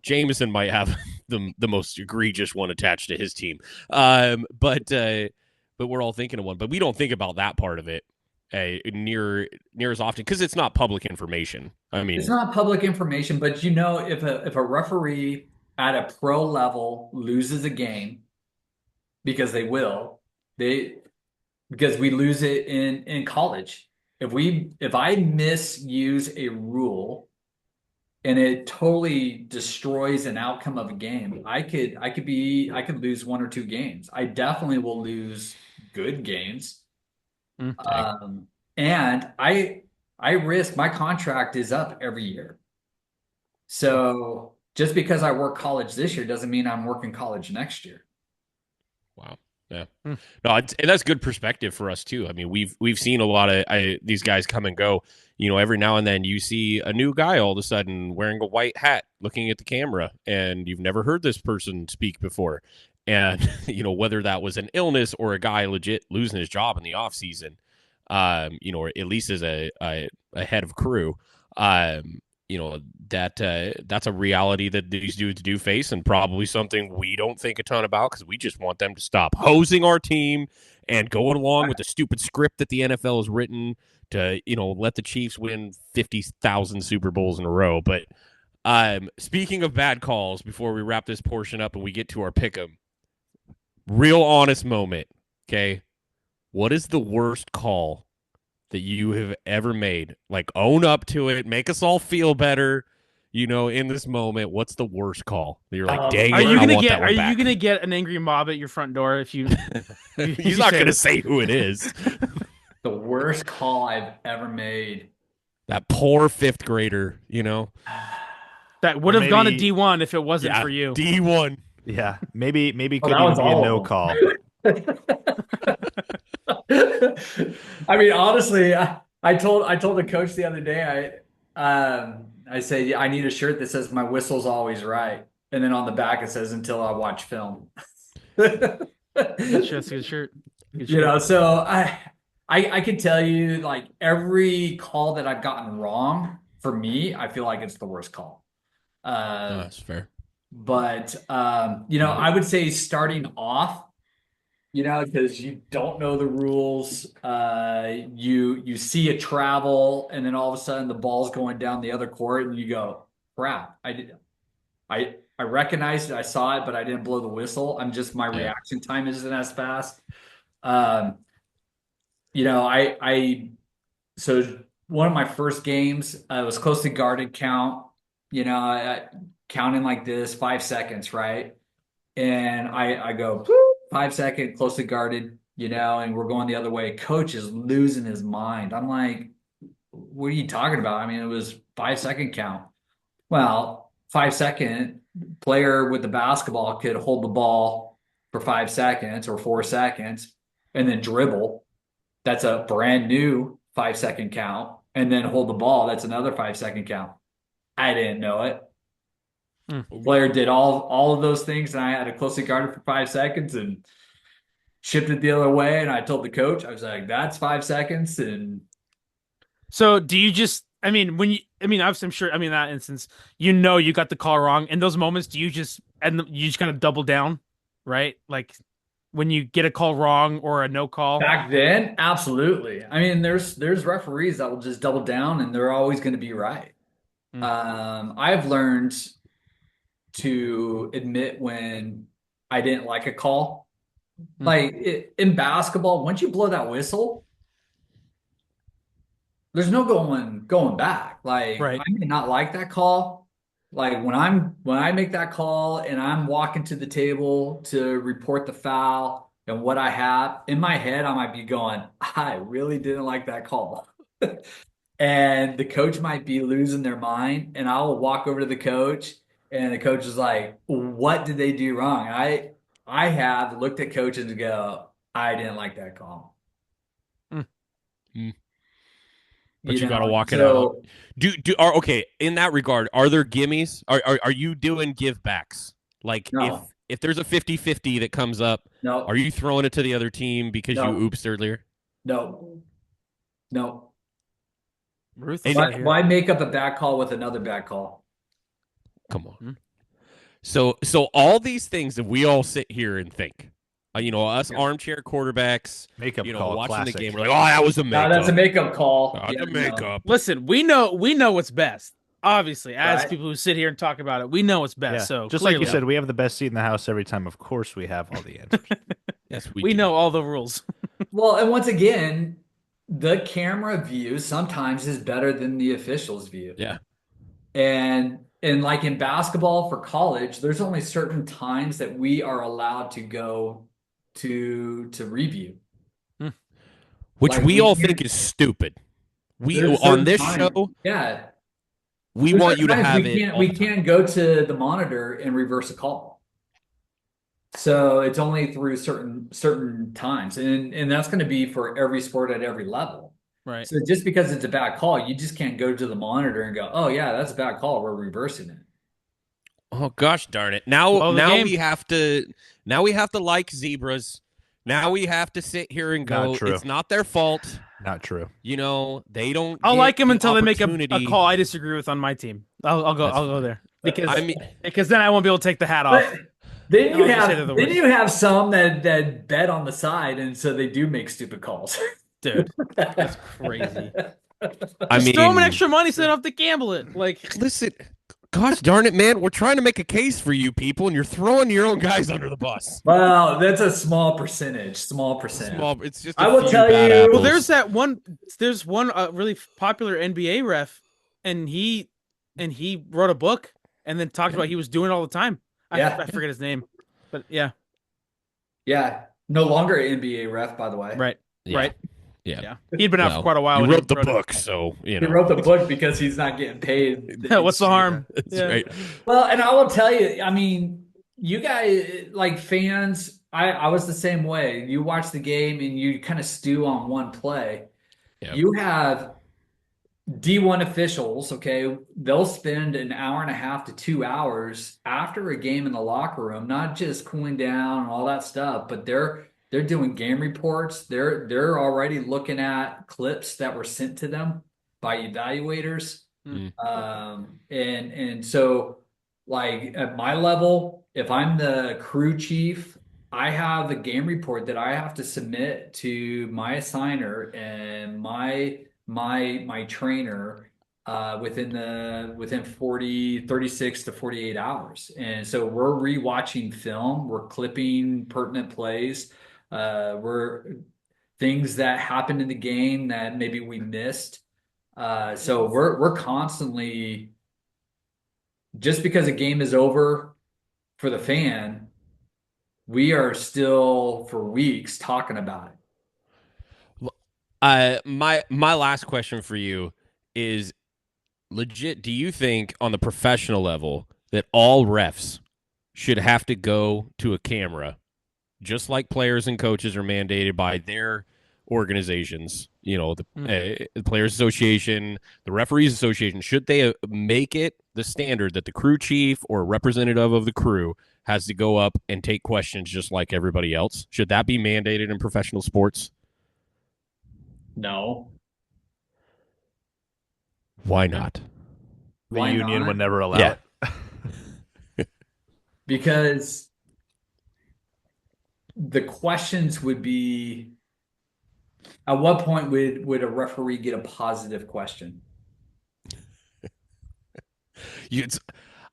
Jamison might have the most egregious one attached to his team. But we're all thinking of one, but we don't think about that part of it near as often, because it's not public information. I mean, it's not public information, but if a referee at a pro level loses a game, because they will, because we lose it in college. If I misuse a rule and it totally destroys an outcome of a game, I could lose one or two games. I definitely will lose good games. And I risk, my contract is up every year. So just because I work college this year doesn't mean I'm working college next year. Wow. Yeah. No, and that's good perspective for us too. I mean, we've seen a lot of these guys come and go. Every now and then you see a new guy all of a sudden wearing a white hat, looking at the camera, and you've never heard this person speak before. And whether that was an illness or a guy legit losing his job in the off season, or at least as a head of crew, that's a reality that these dudes do face, and probably something we don't think a ton about, because we just want them to stop hosing our team and going along with the stupid script that the NFL has written to, let the Chiefs win 50,000 Super Bowls in a row. But speaking of bad calls, before we wrap this portion up and we get to our pick'em, real honest moment, okay? What is the worst call that you have ever made? Like, own up to it. Make us all feel better. In this moment, what's the worst call? You're like, dang it, are you gonna get an angry mob at your front door if you? He's not gonna say who it is. The worst call I've ever made. That poor fifth grader. That would have gone to D1 if it wasn't for you. D1. Yeah, maybe could even be a no call. I mean, honestly, I told the coach the other day, I said, I need a shirt that says my whistle's always right. And then on the back it says, until I watch film. That's a good shirt. So I can tell you, like, every call that I've gotten wrong, for me, I feel like it's the worst call. That's fair. But I would say starting off, because you don't know the rules, you see a travel, and then all of a sudden the ball's going down the other court, and you go, crap, I recognized it, I saw it, but I didn't blow the whistle. My reaction time isn't as fast. So one of my first games, was closely guarded count, counting like this, 5 seconds, right? And I go, 5 second, closely guarded, and we're going the other way. Coach is losing his mind. I'm like, what are you talking about? I mean, it was 5 second count. Well, 5 second player with the basketball could hold the ball for 5 seconds or 4 seconds and then dribble. That's a brand new 5 second count. And then hold the ball. That's another 5 second count. I didn't know it. Player did all of those things, and I had it closely guarded for 5 seconds and shipped it the other way. And I told the coach, I was like, "That's 5 seconds." And so, do you just? I mean, I'm sure. I mean, in that instance, you got the call wrong. In those moments, do you just kind of double down, right? Like when you get a call wrong or a no call. Back then, absolutely. I mean, there's referees that will just double down, and they're always going to be right. I've learned to admit when I didn't like a call. Like in basketball, once you blow that whistle, there's no going back. Like right. I may not like that call. Like when I make that call and I'm walking to the table to report the foul and what I have in my head, I might be going, I really didn't like that call. And the coach might be losing their mind, and I will walk over to the coach, and the coach is like, "What did they do wrong?" I have looked at coaches and go, "I didn't like that call." But you got to walk it out. Okay, in that regard, are there gimmies? Are you doing give backs? Like no. if there's a 50-50 that comes up, no. Are you throwing it to the other team because you oopsed earlier? No. Ruth, why make up a bad call with another bad call? Come on. So all these things that we all sit here and think, us armchair quarterbacks, makeup call, watching classic. the game, we're like, oh, that was a makeup. That's a makeup call. The makeup. Listen, we know what's best. Obviously, as people who sit here and talk about it, we know what's best. So just clearly, like you said, we have the best seat in the house every time. Of course, we have all the answers. Yes, we know all the rules. Well, and once again, the camera view sometimes is better than the official's view. Yeah. And like in basketball for college, there's only certain times that we are allowed to go to review. Which like we all think is stupid. We on this show, we want you to have it. We can't go to the monitor and reverse a call. So it's only through certain times, and that's going to be for every sport at every level. Right. So just because it's a bad call, you just can't go to the monitor and go, "Oh yeah, that's a bad call. We're reversing it." Oh gosh darn it! Now we have to like zebras. Now we have to sit here and go, it's not their fault. Not true. They don't. I'll like them until they make a call I disagree with on my team. I'll go there because then I won't be able to take the hat off. Then you have some that bet on the side, and so they do make stupid calls. Dude, that's crazy. I mean, throw them an extra money so they don't have to gamble it. Like, listen, gosh darn it, man, we're trying to make a case for you people, and you're throwing your own guys under the bus. Well, that's a small percentage. It's just. I will tell you. Apples. Well, there's one really popular NBA ref, and he wrote a book and then talked about he was doing it all the time. I forget his name, but yeah. No longer an NBA ref, by the way. Right. Yeah. Right. Yeah. He'd been out for quite a while. He wrote the book, so He wrote the book because he's not getting paid. What's the harm? That's right. Well, and I will tell you, I mean, you guys, like fans, I was the same way. You watch the game and you kind of stew on one play. Yep. You have D1 officials, okay, they'll spend an hour and a half to 2 hours after a game in the locker room, not just cooling down and all that stuff, but they're doing game reports. They're already looking at clips that were sent to them by evaluators. And so like at my level, if I'm the crew chief, I have a game report that I have to submit to my assigner and my trainer within 36 to 48 hours. And so we're rewatching film, we're clipping pertinent plays, we're things that happened in the game that maybe we missed. So we're constantly, just because a game is over for the fan we are still for weeks talking about it. My last question for you is legit. Do you think on the professional level that all refs should have to go to a camera, just like players and coaches are mandated by their organizations? You know, the Players Association, the Referees Association. Should they make it the standard that the crew chief or representative of the crew has to go up and take questions just like everybody else? Should that be mandated in professional sports? No. Why not? The Why union not? would never allow it. Because the questions would be, at what point would a referee get a positive question?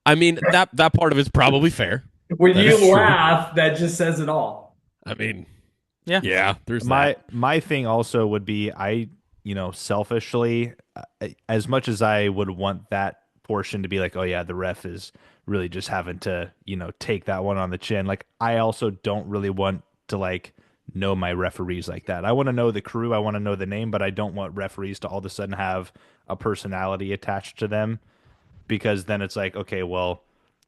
I mean, that part of it's probably fair. When you laugh, that just says it all. I mean, yeah. There's my thing also would be, selfishly, as much as I would want that portion to be like, oh yeah, the ref is really just having to, take that one on the chin. Like, I also don't really want to know my referees like that. I want to know the crew, I want to know the name, but I don't want referees to all of a sudden have a personality attached to them, because then it's like, okay, well,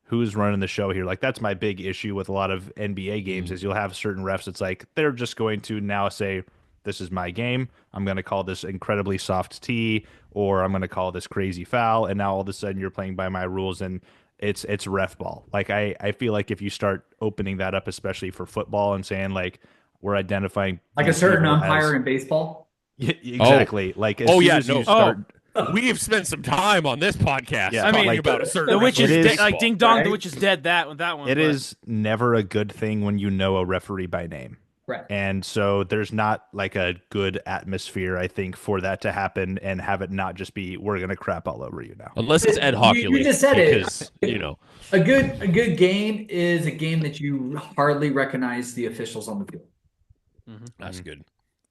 who's running the show here? Like, that's my big issue with a lot of NBA games is you'll have certain refs. It's like they're just going to now say, this is my game. I'm going to call this incredibly soft tee, or I'm going to call this crazy foul. And now all of a sudden you're playing by my rules, and it's ref ball. Like, I feel like if you start opening that up, especially for football, and saying like, we're identifying like a certain umpire in baseball. Yeah, exactly. Like, as soon as you start. We have spent some time on this podcast talking about a certain. The witch is dead. Like, ding dong, right? The witch is dead. That one. It is never a good thing when you know a referee by name. Right. And so there's not like a good atmosphere, I think, for that to happen, and have it not just be, we're going to crap all over you now. Unless it's Ed Hockey. You just said because, it. A good game is a game that you hardly recognize the officials on the field. Mm-hmm. That's good.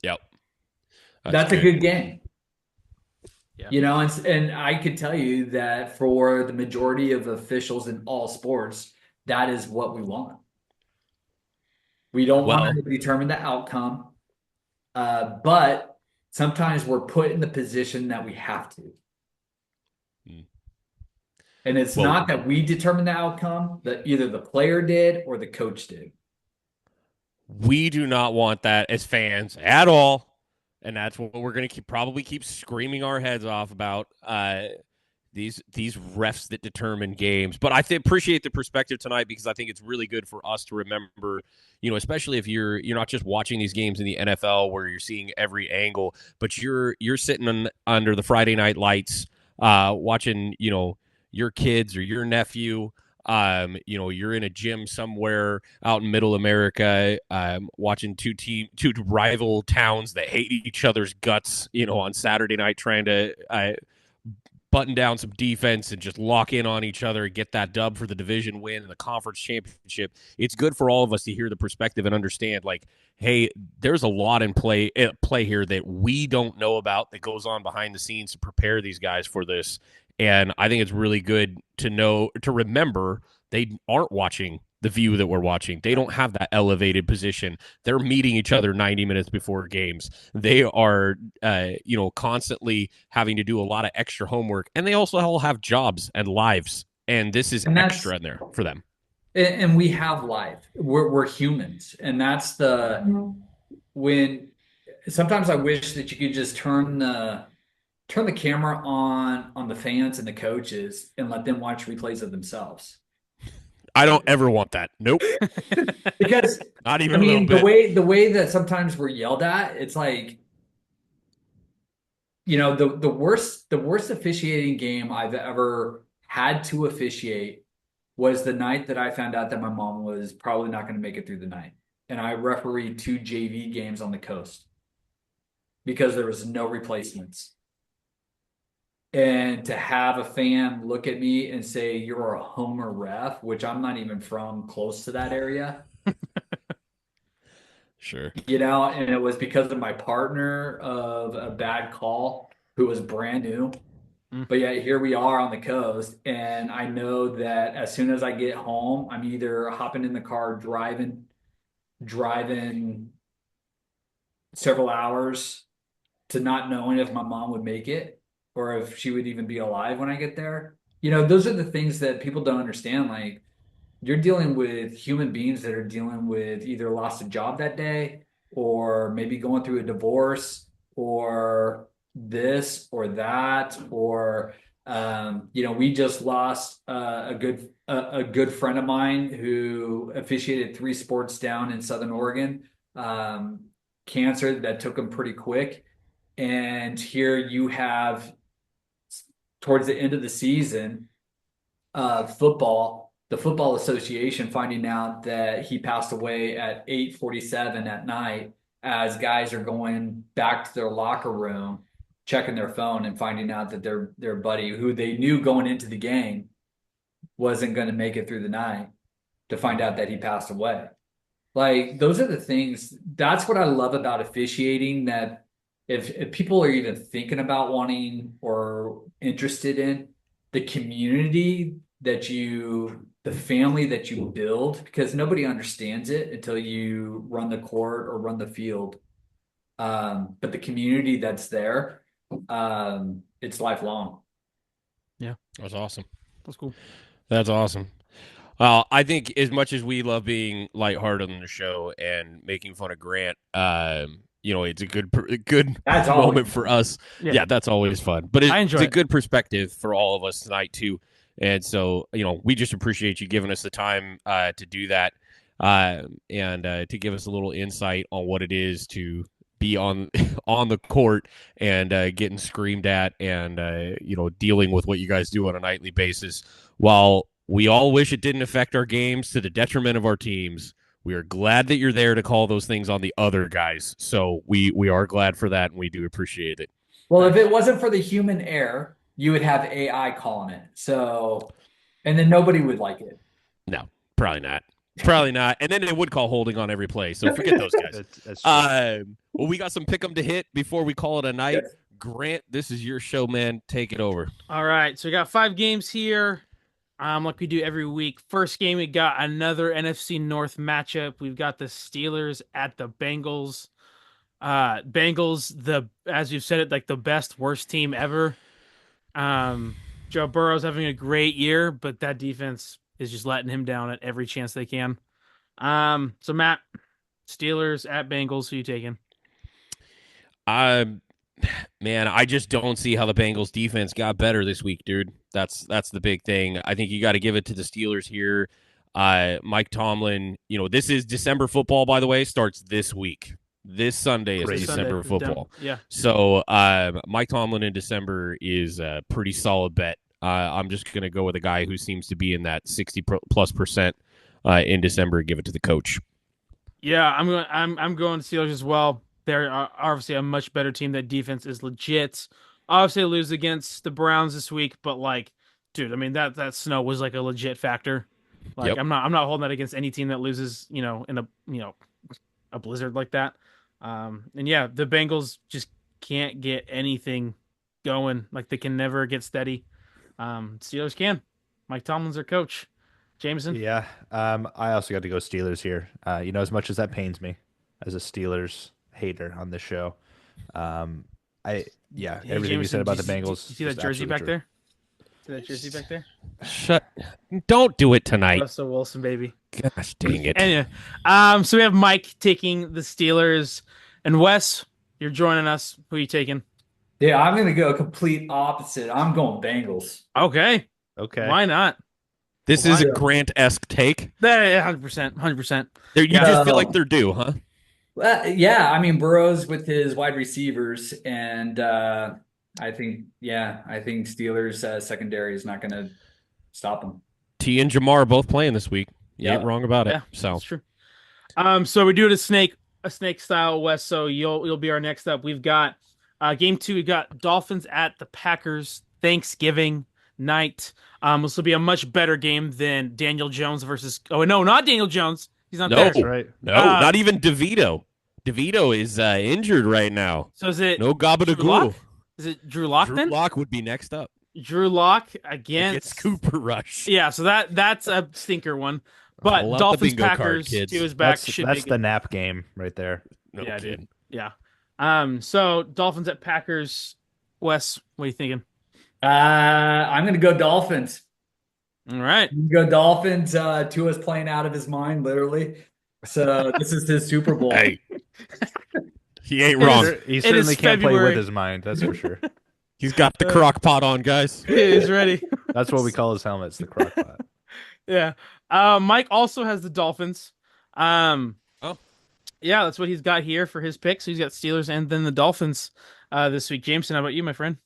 Yep. That's a good game. Yeah. And I could tell you that for the majority of officials in all sports, that is what we want. We don't want to determine the outcome, but sometimes we're put in the position that we have to. And it's not that we determine the outcome, that either the player did or the coach did. We do not want that as fans at all. And that's what we're going to probably keep screaming our heads off about, these refs that determine games. But I appreciate the perspective tonight, because I think it's really good for us to remember, especially if you're not just watching these games in the NFL where you're seeing every angle, but you're sitting under the Friday night lights, watching, your kids or your nephew. You're in a gym somewhere out in middle America, watching two rival towns that hate each other's guts, on Saturday night, trying to button down some defense and just lock in on each other and get that dub for the division win and the conference championship. It's good for all of us to hear the perspective and understand, like, hey, there's a lot in play here that we don't know about that goes on behind the scenes to prepare these guys for this. And I think it's really good to remember they aren't watching the view that we're watching. They don't have that elevated position. They're meeting each other 90 minutes before games. They are, constantly having to do a lot of extra homework. And they also all have jobs and lives. And this is extra in there for them. And we have life. We're humans. And that's when sometimes I wish that you could just turn the camera on the fans and the coaches and let them watch replays of themselves. I don't ever want that. Nope. Because not even a little bit. The way that sometimes we're yelled at, it's like, the worst officiating game I've ever had to officiate was the night that I found out that my mom was probably not going to make it through the night. And I refereed 2 JV games on the coast because there was no replacements. And to have a fan look at me and say, you're a homer ref, which I'm not even from close to that area. Sure. And it was because of my partner of a bad call who was brand new. But yet here we are on the coast. And I know that as soon as I get home, I'm either hopping in the car, driving driving several hours to not knowing if my mom would make it or if she would even be alive when I get there. Those are the things that people don't understand. Like, you're dealing with human beings that are dealing with either lost a job that day or maybe going through a divorce or this or that or we just lost a good friend of mine who officiated 3 sports down in Southern Oregon, cancer that took him pretty quick. And here you have, towards the end of the season, the Football Association finding out that he passed away at 8:47 at night as guys are going back to their locker room, checking their phone and finding out that their buddy, who they knew going into the game wasn't going to make it through the night, to find out that he passed away. Like, those are the things. That's what I love about officiating, that if people are even thinking about wanting or interested in the community the family that you build, because nobody understands it until you run the court or run the field. But the community that's there, it's lifelong. Yeah. That's awesome. That's cool. That's awesome. Well, I think as much as we love being lighthearted on the show and making fun of Grant, it's a good moment for us. Yeah, that's always fun. But it's a good perspective for all of us tonight too. And so, we just appreciate you giving us the time to do that, and to give us a little insight on what it is to be on the court and getting screamed at and dealing with what you guys do on a nightly basis. While we all wish it didn't affect our games to the detriment of our teams, we are glad that you're there to call those things on the other guys. So we are glad for that, and we do appreciate it. Well, if it wasn't for the human error, you would have AI calling it. So, and then nobody would like it. No, probably not. Probably not. And then they would call holding on every play. So forget those guys. That's well, we got some pick 'em to hit before we call it a night. Yes. Grant, this is your show, man. Take it over. All right. So we got 5 games here. Like we do every week. First game, we got another NFC North matchup. We've got the Steelers at the Bengals. Bengals, as you've said it, like the best, worst team ever. Joe Burrow's having a great year, but that defense is just letting him down at every chance they can. So Matt, Steelers at Bengals, who you taking? Man, I just don't see how the Bengals defense got better this week, dude. That's the big thing. I think you got to give it to the Steelers here. Mike Tomlin, this is December football, by the way, starts this week. This Sunday is December football. Yeah. So Mike Tomlin in December is a pretty solid bet. I'm just going to go with a guy who seems to be in that 60+% in December and give it to the coach. Yeah, I'm going Steelers as well. They're obviously a much better team. That defense is legit. Obviously, they lose against the Browns this week, but dude, I mean that snow was like a legit factor. Yep. I'm not holding that against any team that loses, in a blizzard like that. And yeah, the Bengals just can't get anything going. Like, they can never get steady. Steelers can. Mike Tomlin's their coach. Jamison? Yeah. I also got to go Steelers here. As much as that pains me as a Steelers hater on this show. Everything Jamison, you said about the Bengals. You see that jersey back there? See that jersey back there? Don't do it tonight. Russell Wilson, baby. Gosh dang it. Anyway, so we have Mike taking the Steelers. And Wes, you're joining us. Who are you taking? Yeah, I'm going to go complete opposite. I'm going Bengals. Okay. Why not? This is a Grant-esque take. 100%. 100%. You just feel like they're due, huh? Yeah, I mean, Burrow's with his wide receivers, and I think Steelers secondary is not going to stop them. T and Jamar are both playing this week. You ain't wrong about it. Yeah, so that's true. So we do it a snake style, Wes. So you'll be our next up. We've got game 2. We got Dolphins at the Packers Thanksgiving night. This will be a much better game than Daniel Jones versus. Oh no, not Daniel Jones. He's not there. That's right. No, not even DeVito. DeVito is injured right now. So is it no Gabadoglou? Is it Drew Lock then? Drew Lock would be next up. Drew Lock against Cooper Rush. Yeah, so that's a stinker one. But Pull out Dolphins the bingo card, Packers kids. to his back should that's be the nap game right there. No yeah, kidding. dude. Yeah. So Dolphins at Packers. Wes, what are you thinking? I'm gonna go Dolphins. All right. Go Dolphins. Tua's playing out of his mind, literally. So this is his Super Bowl. Hey, he ain't wrong. He certainly can't play February. with his mind. That's for sure. He's got the crock pot on, guys. He's ready. That's what we call his helmets, the crock pot. Yeah. Mike also has the Dolphins. Oh. Yeah, that's what he's got here for his picks. So he's got Steelers and then the Dolphins this week. Jameson, how about you, my friend?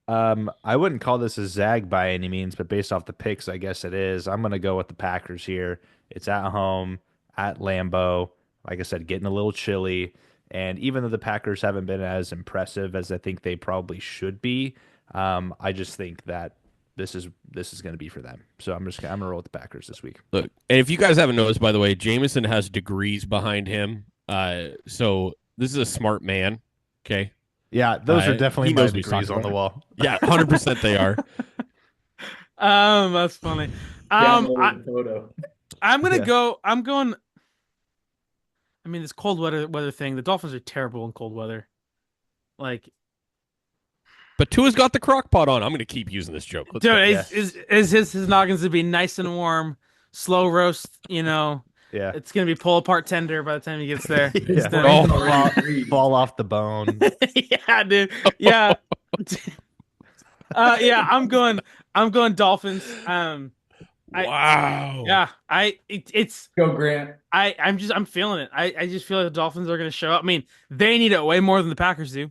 I wouldn't call this a zag by any means, but based off the picks, I guess it is. I'm going to go with the Packers here. It's at home, at Lambeau. Like I said, getting a little chilly. And even though the Packers haven't been as impressive as I think they probably should be, I just think that this is going to be for them. So I'm going to roll with the Packers this week. Look, and if you guys haven't noticed, by the way, Jamison has degrees behind him. So this is a smart man. Okay. Yeah, those are definitely my degrees on the wall. Yeah, 100% they are. That's funny. I'm gonna go. I'm going. I mean, this cold weather thing. The Dolphins are terrible in cold weather. Like, but Tua's got the crock pot on. I'm gonna keep using this joke. Dude, his noggin's to be nice and warm, slow roast. You know. Yeah, it's gonna be pull apart tender by the time he gets there. Fall off the bone. Yeah, dude. Yeah. Yeah. I'm going Dolphins. Wow. It's go Grant. I'm feeling it. I just feel like the Dolphins are gonna show up. I mean, they need it way more than the Packers do.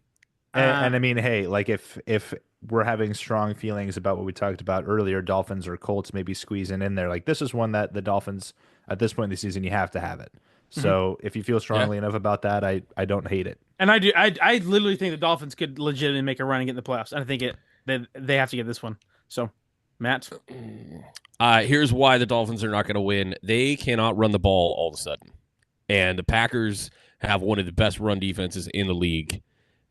And I mean, hey, like if we're having strong feelings about what we talked about earlier, Dolphins or Colts maybe squeezing in there. Like this is one that the Dolphins at this point in the season you have to have it. So if you feel strongly enough about that, I don't hate it. And I do. I literally think the Dolphins could legitimately make a run and get in the playoffs. And I think they have to get this one. So, Matt, here's why the Dolphins are not going to win. They cannot run the ball all of a sudden, and the Packers have one of the best run defenses in the league.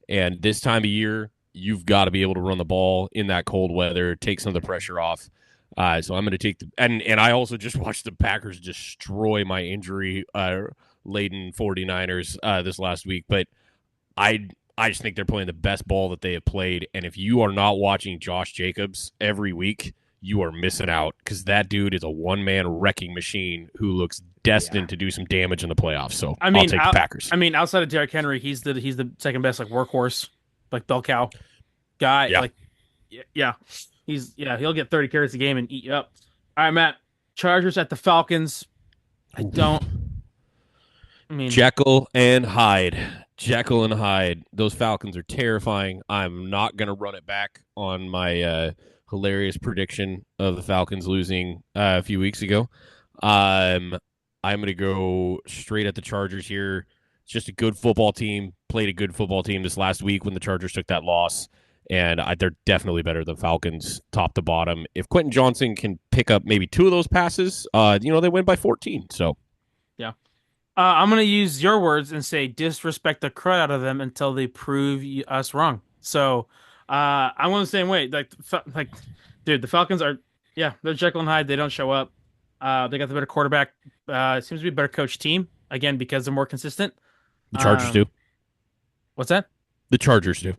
And this time of year, you've got to be able to run the ball in that cold weather, take some of the pressure off. So I'm going to take and I also just watched the Packers destroy my injury laden 49ers this last week. But I just think they're playing the best ball that they have played. And if you are not watching Josh Jacobs every week, you are missing out because that dude is a one-man wrecking machine who looks destined to do some damage in the playoffs. So I'll take the Packers. I mean, outside of Derrick Henry, he's the second best like workhorse, like bell cow guy. Yeah. Like, yeah. He'll get 30 carries a game and eat you up. All right, Matt. Chargers at the Falcons. I mean, Jekyll and Hyde. Those Falcons are terrifying. I'm not going to run it back on my hilarious prediction of the Falcons losing a few weeks ago. I'm going to go straight at the Chargers here. It's just a good football team. Played a good football team this last week when the Chargers took that loss. And they're definitely better than Falcons top to bottom. If Quentin Johnson can pick up maybe two of those passes, they win by 14. So, yeah. I'm going to use your words and say disrespect the crud out of them until they prove us wrong. So, I want the same way. Dude, the Falcons are, they're Jekyll and Hyde. They don't show up. They got the better quarterback. It seems to be a better coach team, again, because they're more consistent. The Chargers do. What's that? The Chargers do.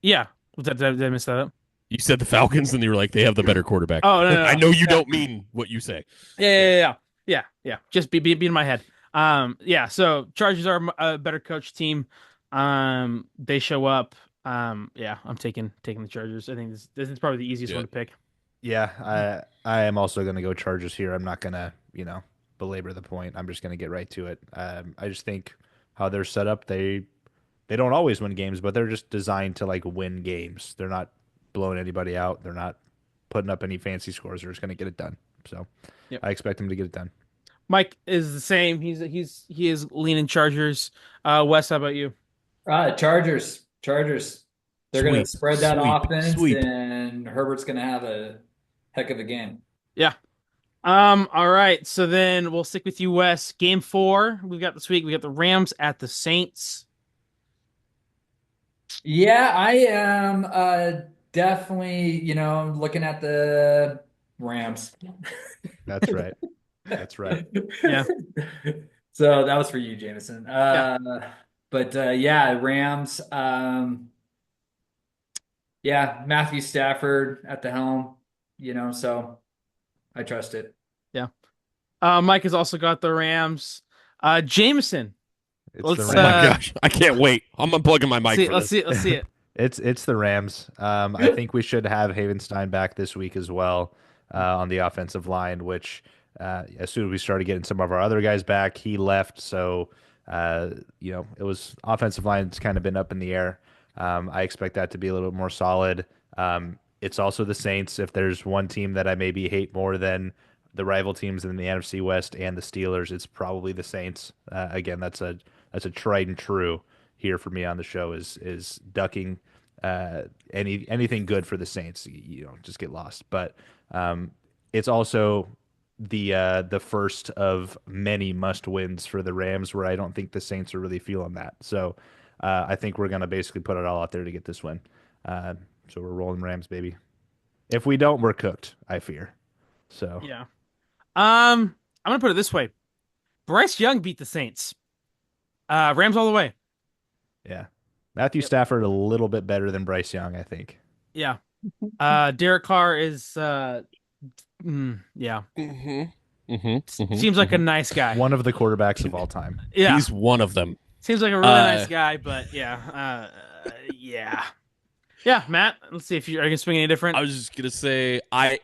Yeah. Did I miss that up? You said the Falcons, and you were like, they have the better quarterback. Oh, no. I know you don't mean what you say. Yeah. Just be in my head. So Chargers are a better coach team. They show up. I'm taking the Chargers. I think this is probably the easiest one to pick. Yeah, I am also going to go Chargers here. I'm not going to, belabor the point. I'm just going to get right to it. I just think how they're set up, they don't always win games, but they're just designed to like win games. They're not blowing anybody out. They're not putting up any fancy scores. They're just going to get it done. So I expect them to get it done. Mike is the same. He is leaning Chargers. Wes, how about you? Chargers. They're going to spread that offense, sweep. and Herbert's going to have a heck of a game. Yeah. All right. So then we'll stick with you, Wes. Game 4 we've got this week. We got the Rams at the Saints. Yeah, I am definitely, looking at the Rams. That's right. That's right. Yeah. So that was for you, Jamison. But yeah, Rams. Yeah, Matthew Stafford at the helm. So I trust it. Yeah. Mike has also got the Rams. Jamison. It's the Let's Oh my Rams. gosh, I can't wait. I'm unplugging my mic see. for Let's this. see. Let's see it. It's the Rams. I think we should have Havenstein back this week as well on the offensive line. Which as soon as we started getting some of our other guys back, he left. So it was offensive line's kind of been up in the air. I expect that to be a little bit more solid. It's also the Saints. If there's one team that I maybe hate more than the rival teams in the NFC West and the Steelers, it's probably the Saints. Again, that's a tried and true here for me on the show is ducking anything good for the Saints. You don't just get lost. But it's also the first of many must wins for the Rams, where I don't think the Saints are really feeling that. So I think we're gonna basically put it all out there to get this win. So we're rolling Rams, baby. If we don't, we're cooked, I fear. So Yeah. I'm gonna put it this way. Bryce Young beat the Saints. Rams all the way. yeah. Matthew Yep. Stafford a little bit better than Bryce Young, I think. Yeah. Derek Carr is yeah. Seems like a nice guy. One of the quarterbacks of all time. Yeah. He's one of them. Seems like a really nice guy, but yeah. Yeah. Yeah, Matt, let's see if are you gonna swing any different. I was just gonna say I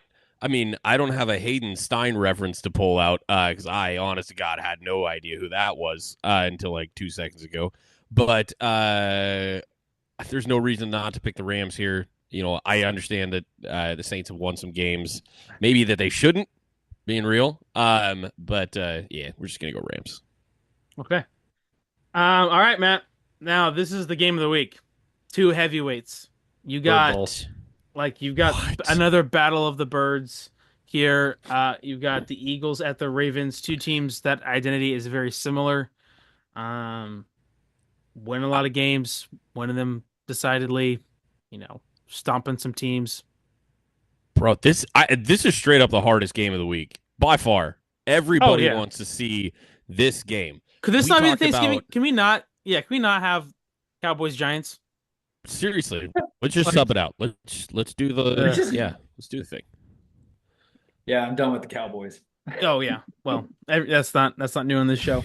mean, I don't have a Hayden Stein reference to pull out because I, honest to God, had no idea who that was until like 2 seconds ago. But there's no reason not to pick the Rams here. I understand that the Saints have won some games, maybe that they shouldn't, being real. But yeah, we're just gonna go Rams. Okay. All right, Matt. Now this is the game of the week. Two heavyweights. You've got another battle of the birds here. You've got the Eagles at the Ravens, two teams that identity is very similar. Win a lot of games, winning them decidedly, stomping some teams. Bro, this is straight up the hardest game of the week by far. Everybody wants to see this game. Could this not be Thanksgiving? Can we not? Yeah, can we not have Cowboys Giants? Seriously, let's just sub it out. Let's do let's do the thing. Yeah, I'm done with the Cowboys. Oh yeah, well that's not new on this show.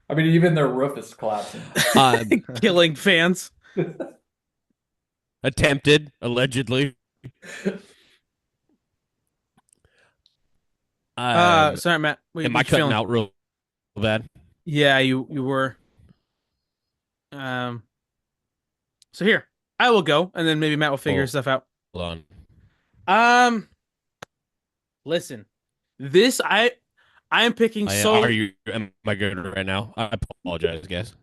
I mean, even their roof is collapsing, killing fans. Attempted, allegedly. Sorry, Matt. Am I cutting out real bad? Yeah, you were. So here, I will go, and then maybe Matt will figure stuff out. Hold on. Listen, this I am picking am I good right now? I apologize, guys.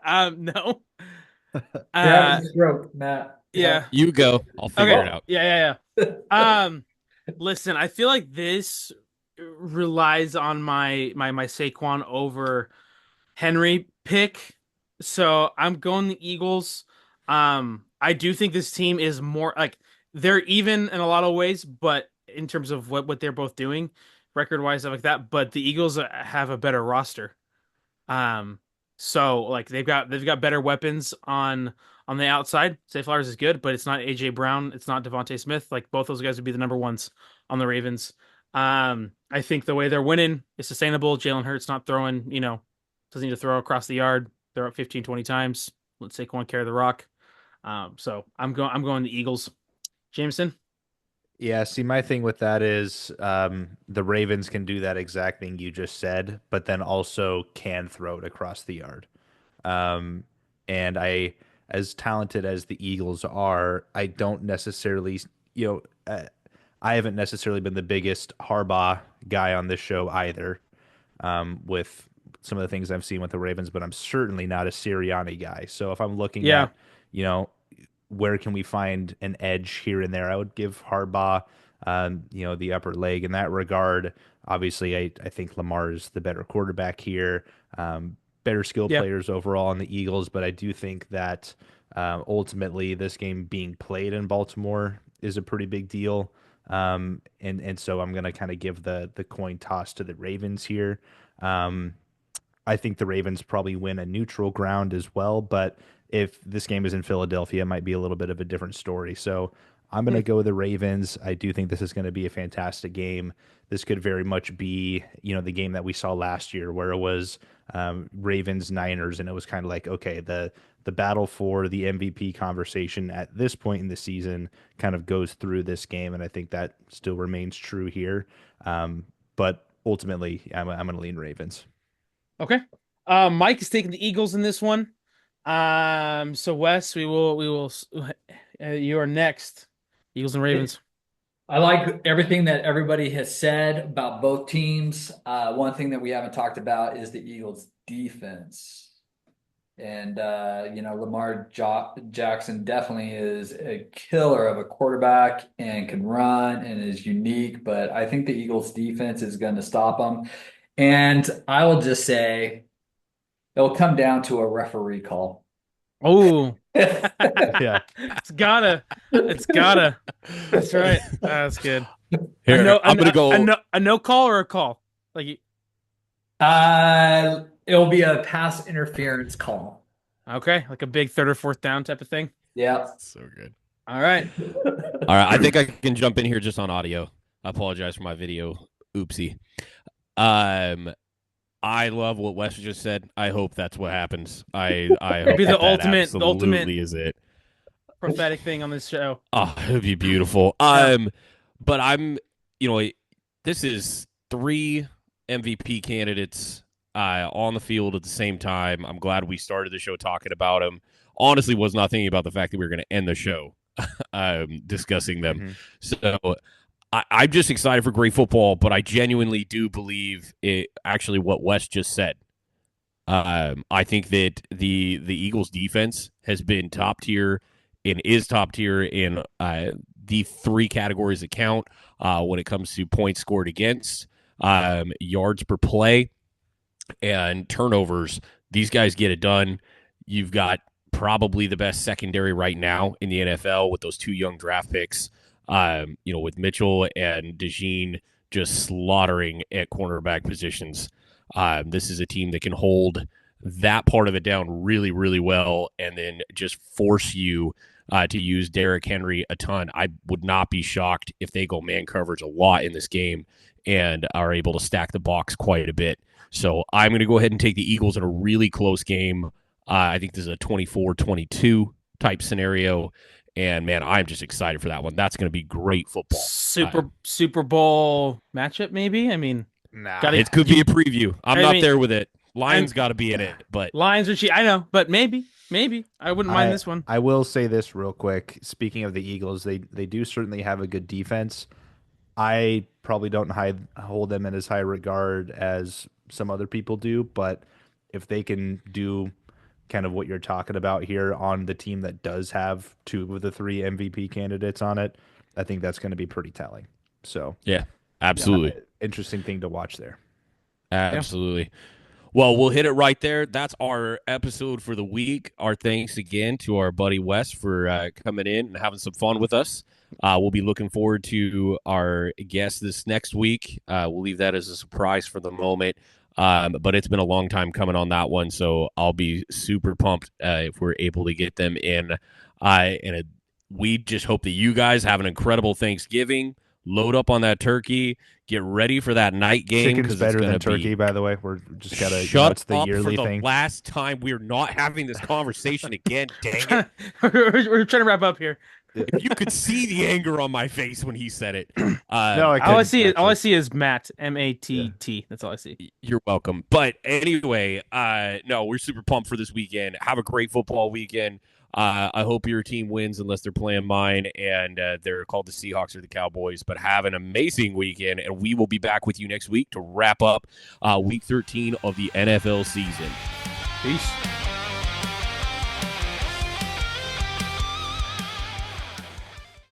No. Matt. Yeah. You go. I'll figure it out. Yeah. Listen, I feel like this relies on my Saquon over Henry pick. So I'm going the Eagles. I do think this team is more like they're even in a lot of ways, but in terms of what they're both doing, record wise, stuff like that. But the Eagles have a better roster. So like they've got better weapons on the outside. Zay Flowers is good, but it's not AJ Brown, it's not Devontae Smith. Like both those guys would be the number ones on the Ravens. I think the way they're winning is sustainable. Jalen Hurts not throwing, doesn't need to throw across the yard. They're up 15, 20 times. Let's take one carry the rock. So I'm going the Eagles. Jamison? Yeah, see, my thing with that is the Ravens can do that exact thing you just said, but then also can throw it across the yard. And as talented as the Eagles are, I don't necessarily, I haven't necessarily been the biggest Harbaugh guy on this show either, with some of the things I've seen with the Ravens, but I'm certainly not a Sirianni guy. So if I'm looking at, where can we find an edge here and there, I would give Harbaugh, the upper leg in that regard. Obviously, I think Lamar is the better quarterback here, better skill players overall on the Eagles, but I do think that ultimately this game being played in Baltimore is a pretty big deal. And so I'm going to kind of give the coin toss to the Ravens here. I think the Ravens probably win a neutral ground as well, but if this game is in Philadelphia, it might be a little bit of a different story. So I'm going to go with the Ravens. I do think this is going to be a fantastic game. This could very much be, the game that we saw last year where it was Ravens Niners, and it was kind of like, okay, the battle for the MVP conversation at this point in the season kind of goes through this game, and I think that still remains true here. But ultimately, I'm going to lean Ravens. Okay. Mike is taking the Eagles in this one. So Wes, we will. You are next. Eagles and Ravens. I like everything that everybody has said about both teams. One thing that we haven't talked about is the Eagles' defense. And, Lamar Jackson definitely is a killer of a quarterback and can run and is unique. But I think the Eagles' defense is going to stop them. And I will just say it'll come down to a referee call. Oh, yeah. It's gotta. That's right. That's good. Here, I'm gonna go a no call or a call. Like, it'll be a pass interference call. Okay, like a big third or fourth down type of thing. Yeah, so good. All right. I think I can jump in here just on audio. I apologize for my video. Oopsie. I love what Wes just said. I hope that's what happens. I hope be the ultimate is it. Prophetic thing on this show. Oh, it would be beautiful. But I'm, this is 3 MVP candidates on the field at the same time. I'm glad we started the show talking about them. Honestly, was not thinking about the fact that we were going to end the show discussing them. Mm-hmm. So I'm just excited for great football, but I genuinely do believe actually what Wes just said. I think that the Eagles defense has been top tier and is top tier in the 3 categories that count when it comes to points scored against, yards per play, and turnovers. These guys get it done. You've got probably the best secondary right now in the NFL with those 2 young draft picks. With Mitchell and DeJean just slaughtering at cornerback positions. This is a team that can hold that part of it down really, really well and then just force you to use Derrick Henry a ton. I would not be shocked if they go man coverage a lot in this game and are able to stack the box quite a bit. So I'm going to go ahead and take the Eagles in a really close game. I think this is a 24-22 type scenario. And, man, I'm just excited for that one. That's going to be great football. Super Bowl matchup, maybe? I mean, it could be a preview. I'm not there with it. Lions got to be in it. But Lions are cheap. I know, but maybe. I wouldn't mind this one. I will say this real quick. Speaking of the Eagles, they do certainly have a good defense. I probably don't hold them in as high regard as some other people do, but if they can do kind of what you're talking about here on the team that does have 2 of the 3 MVP candidates on it, I think that's going to be pretty telling. So yeah, absolutely. Interesting thing to watch there. Absolutely. Yeah. Well, we'll hit it right there. That's our episode for the week. Our thanks again to our buddy Wes for coming in and having some fun with us. We'll be looking forward to our guest this next week. We'll leave that as a surprise for the moment. But it's been a long time coming on that one, so I'll be super pumped if we're able to get them in. We just hope that you guys have an incredible Thanksgiving. Load up on that turkey. Get ready for that night game. Chicken's better than turkey, by the way. We're just gotta shut the up yearly for the thing. last time. We're not having this conversation again. Dang it! We're trying to wrap up here. If you could see the anger on my face when he said it. No, I all I see is Matt, M-A-T-T. Yeah. That's all I see. You're welcome. But anyway, no, we're super pumped for this weekend. Have a great football weekend. I hope your team wins unless they're playing mine, and they're called the Seahawks or the Cowboys. But have an amazing weekend, and we will be back with you next week to wrap up Week 13 of the NFL season. Peace.